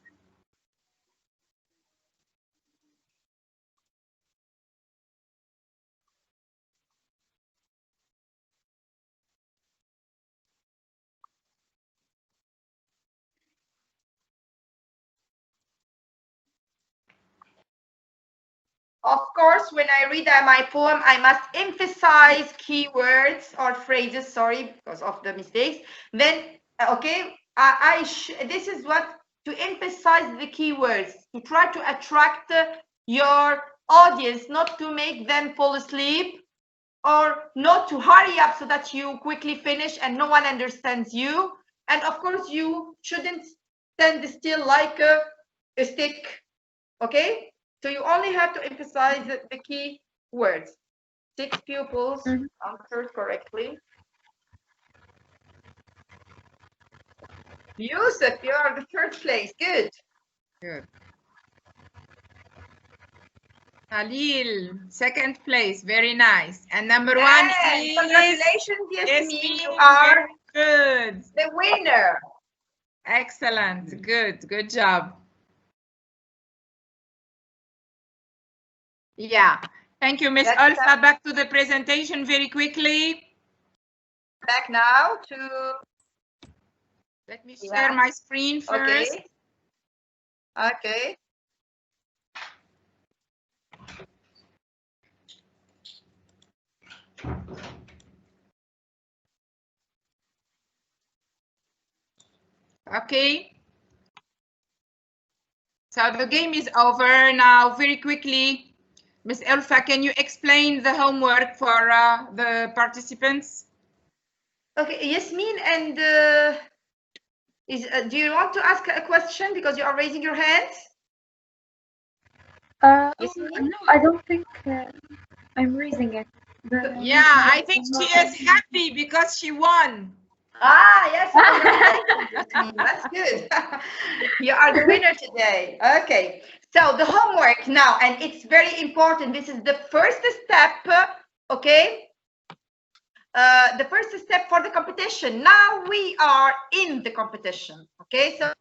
Of course, when I read my poem, I must emphasize keywords or phrases, sorry, because of the mistakes. Then, okay, this is what, to emphasize the keywords, to try to attract your audience, not to make them fall asleep or not to hurry up so that you quickly finish and no one understands you. And of course, you shouldn't stand still like a stick, okay? So you only have to emphasize the key words. 6 pupils answered correctly. Yusuf, you are the third place. Good. Good. Khalil, second place. Very nice. And number one is... Congratulations, Yasmin. You Yasmin, are good. the winner. Excellent. Good. Good job. Yeah. Thank you, Miss Olfa. Back to the presentation very quickly. Back now to... Let me share my screen first. Okay. Okay. Okay. So the game is over now. Very quickly, Ms. Olfa, can you explain the homework for the participants? Okay, Yasmin, and do you want to ask a question because you are raising your hands? No, I don't think I'm raising it. Yeah, I think she is happy because she won. Ah, yes, congratulations. That's good. You are the winner today. Okay, so the homework now, and it's very important. This is the first step, okay? The first step for the competition. Now we are in the competition, okay? So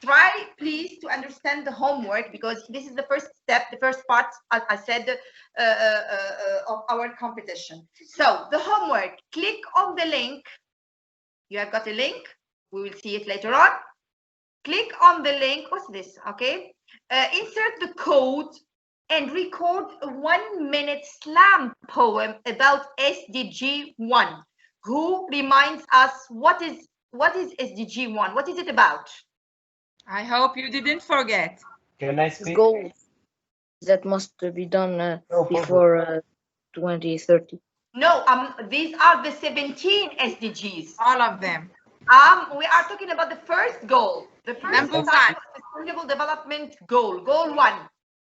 try, please, to understand the homework because this is the first step, the first part, as I said, of our competition. So the homework, click on the link. You have got a link. We will see it later on. Click on the link. What's this? Okay. Insert the code and record a 1-minute slam poem about SDG 1. Who reminds us what is SDG 1? What is it about? I hope you didn't forget. Can I speak? Goals that must be done before 2030. No, these are the 17 SDGs. All of them. We are talking about the first goal. The first Number 1. Sustainable Development Goal. Goal 1.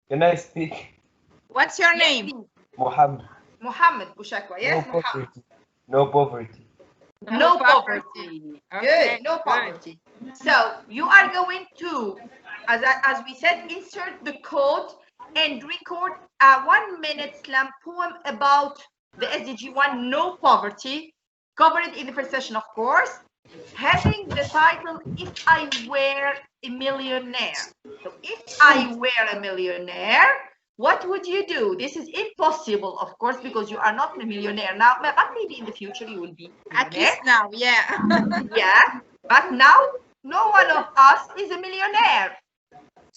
Can I speak? What's your name? Muhammad. Muhammad Bushakwa. Yes, No Muhammad. poverty. No poverty. No poverty. Okay, Good. No poverty. So you are going to, as we said, insert the code and record a 1-minute slam poem about the SDG 1, no poverty. Cover it in the first session, of course. Having the title, If I Were a Millionaire. So if I were a millionaire, what would you do? This is impossible, of course, because you are not a millionaire now, but maybe in the future you will be. At least now, yeah. Yeah, but now no one of us is a millionaire.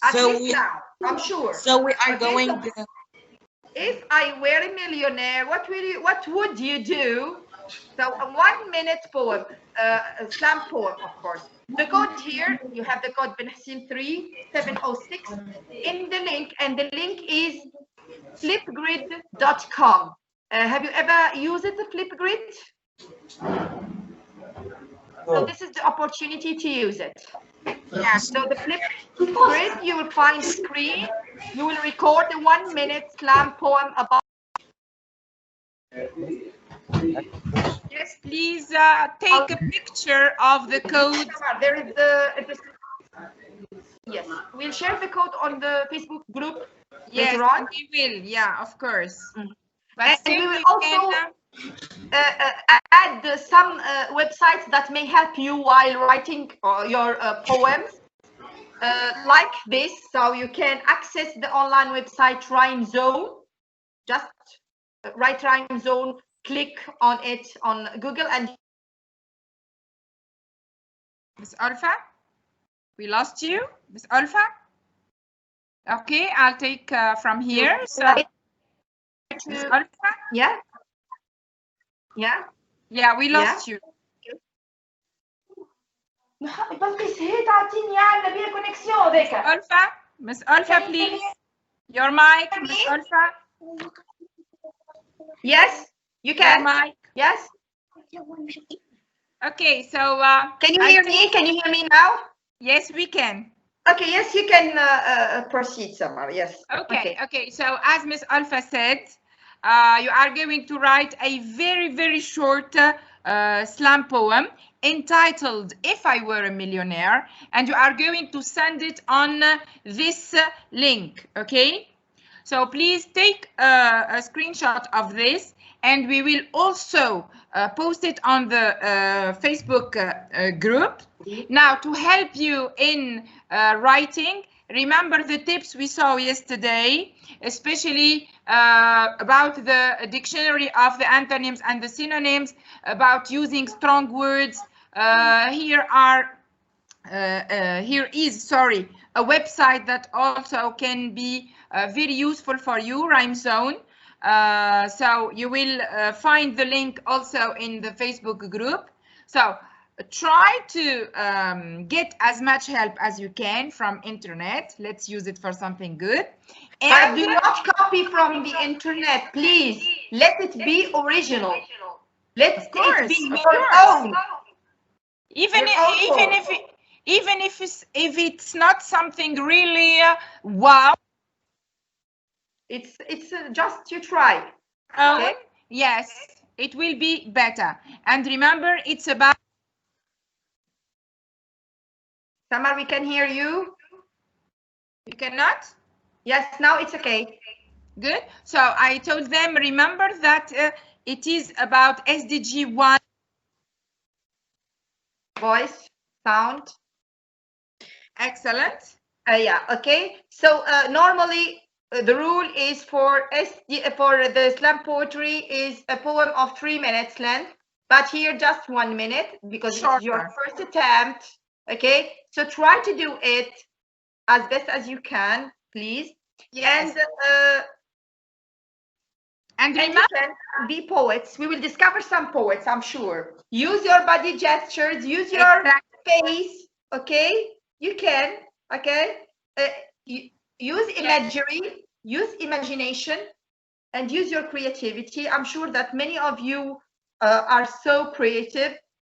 At So least we- now, I'm sure. So we are Okay, going so to... if I were a millionaire, what would you do? So a 1-minute poem, a slam poem, of course. The code here, you have the code Benhassim 3706 in the link, and the link is flipgrid.com. Have you ever used the Flipgrid? So this is the opportunity to use it. Yeah, so the Flipgrid, you will find the screen. You will record the 1-minute slam poem about. Yes, please take a picture of the code. There is yes, we'll share the code on the Facebook group Yes, later on. we will. Yeah, of course. But And still we will we also can, add some websites that may help you while writing your poems, like this. So you can access the online website Rhyme Zone. Just write Rhyme Zone, click on it on Google, and Miss Olfa, we lost you, Miss Olfa. Okay, I'll take from here. So, Miss Olfa. Yeah. Yeah. Yeah, we lost you. Olfa, Miss Olfa, please. Your mic, Miss Olfa. Yes, you can. Your mic. Yes. Okay, so can you hear me? Can you hear me now? Yes, we can. Okay, yes, you can proceed, Samar. Yes. Okay. So as Miss Olfa said, you are going to write a very short slam poem entitled If I Were a Millionaire, and you are going to send it on this link, okay? So please take a screenshot of this, and we will also post it on the Facebook group. Now, to help you in writing, remember the tips we saw yesterday, especially about the dictionary of the antonyms and the synonyms, about using strong words. Here are here is, sorry, a website that also can be very useful for you, Rhyme Zone. So you will find the link also in the Facebook group. So try to get as much help as you can from internet. Let's use it for something good. And do not copy from the internet, please. Let it be original. Let it be your own. Even if it's not something really wow. It's just you try. Okay? Yes, it will be better. And remember, it's about. Samar, we can hear you. You cannot? Yes, now it's okay. Good. So I told them, remember that it is about SDG 1. Voice, sound. Excellent. Yeah, okay. So normally the rule is for the slam poetry is a poem of 3 minutes length, but here just 1 minute because it's your first attempt. Okay, so try to do it as best as you can, please. Yes. And you can be poets. We will discover some poets, I'm sure. Use your body gestures, use your face, okay? You can, okay? Use imagery, use imagination, and use your creativity. I'm sure that many of you are so creative,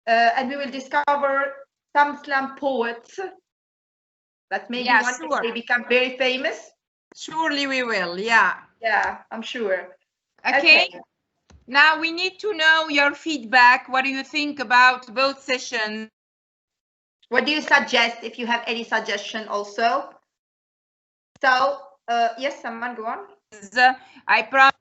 and we will discover some slam poets that maybe one day they become very famous. Surely we will, yeah. Yeah, I'm sure. Okay. Now we need to know your feedback. What do you think about both sessions? What do you suggest if you have any suggestion also? So, yes, Samar, go on. I promise.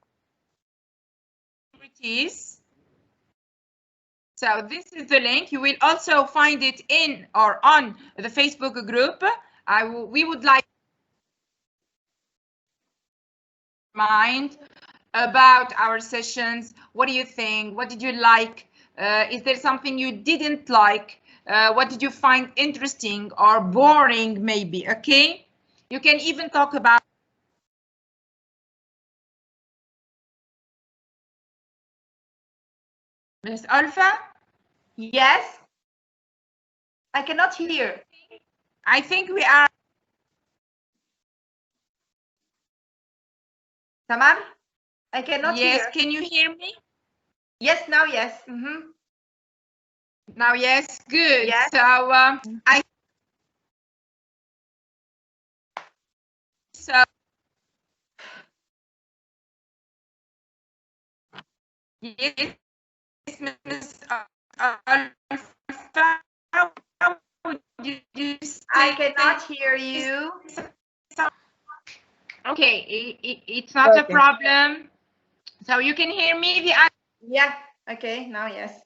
So this is the link. You will also find it in or on the Facebook group. We would like mind about our sessions. What do you think? What did you like? Is there something you didn't like? What did you find interesting or boring maybe? Okay, you can even talk about Miss Olfa. Yes, I cannot hear. I think we are. Samar, I cannot hear. Yes, can you hear me? Yes, now yes. Now yes, good. Yes. So I. So. Yes, Miss Olfa. I cannot hear you. Okay, it's not a problem. So you can hear me? Yeah, okay, now yes.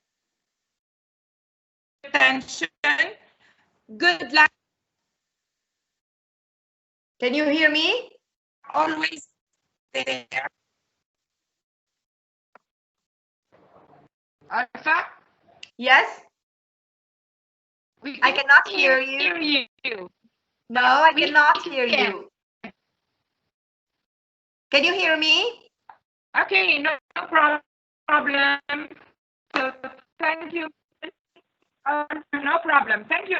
Attention. Good luck. Can you hear me? Always there. Alpha? Yes? I cannot hear you. No, I cannot hear you. Can you hear me? Okay, no problem. So thank you. No problem. Thank you.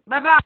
Bye-bye.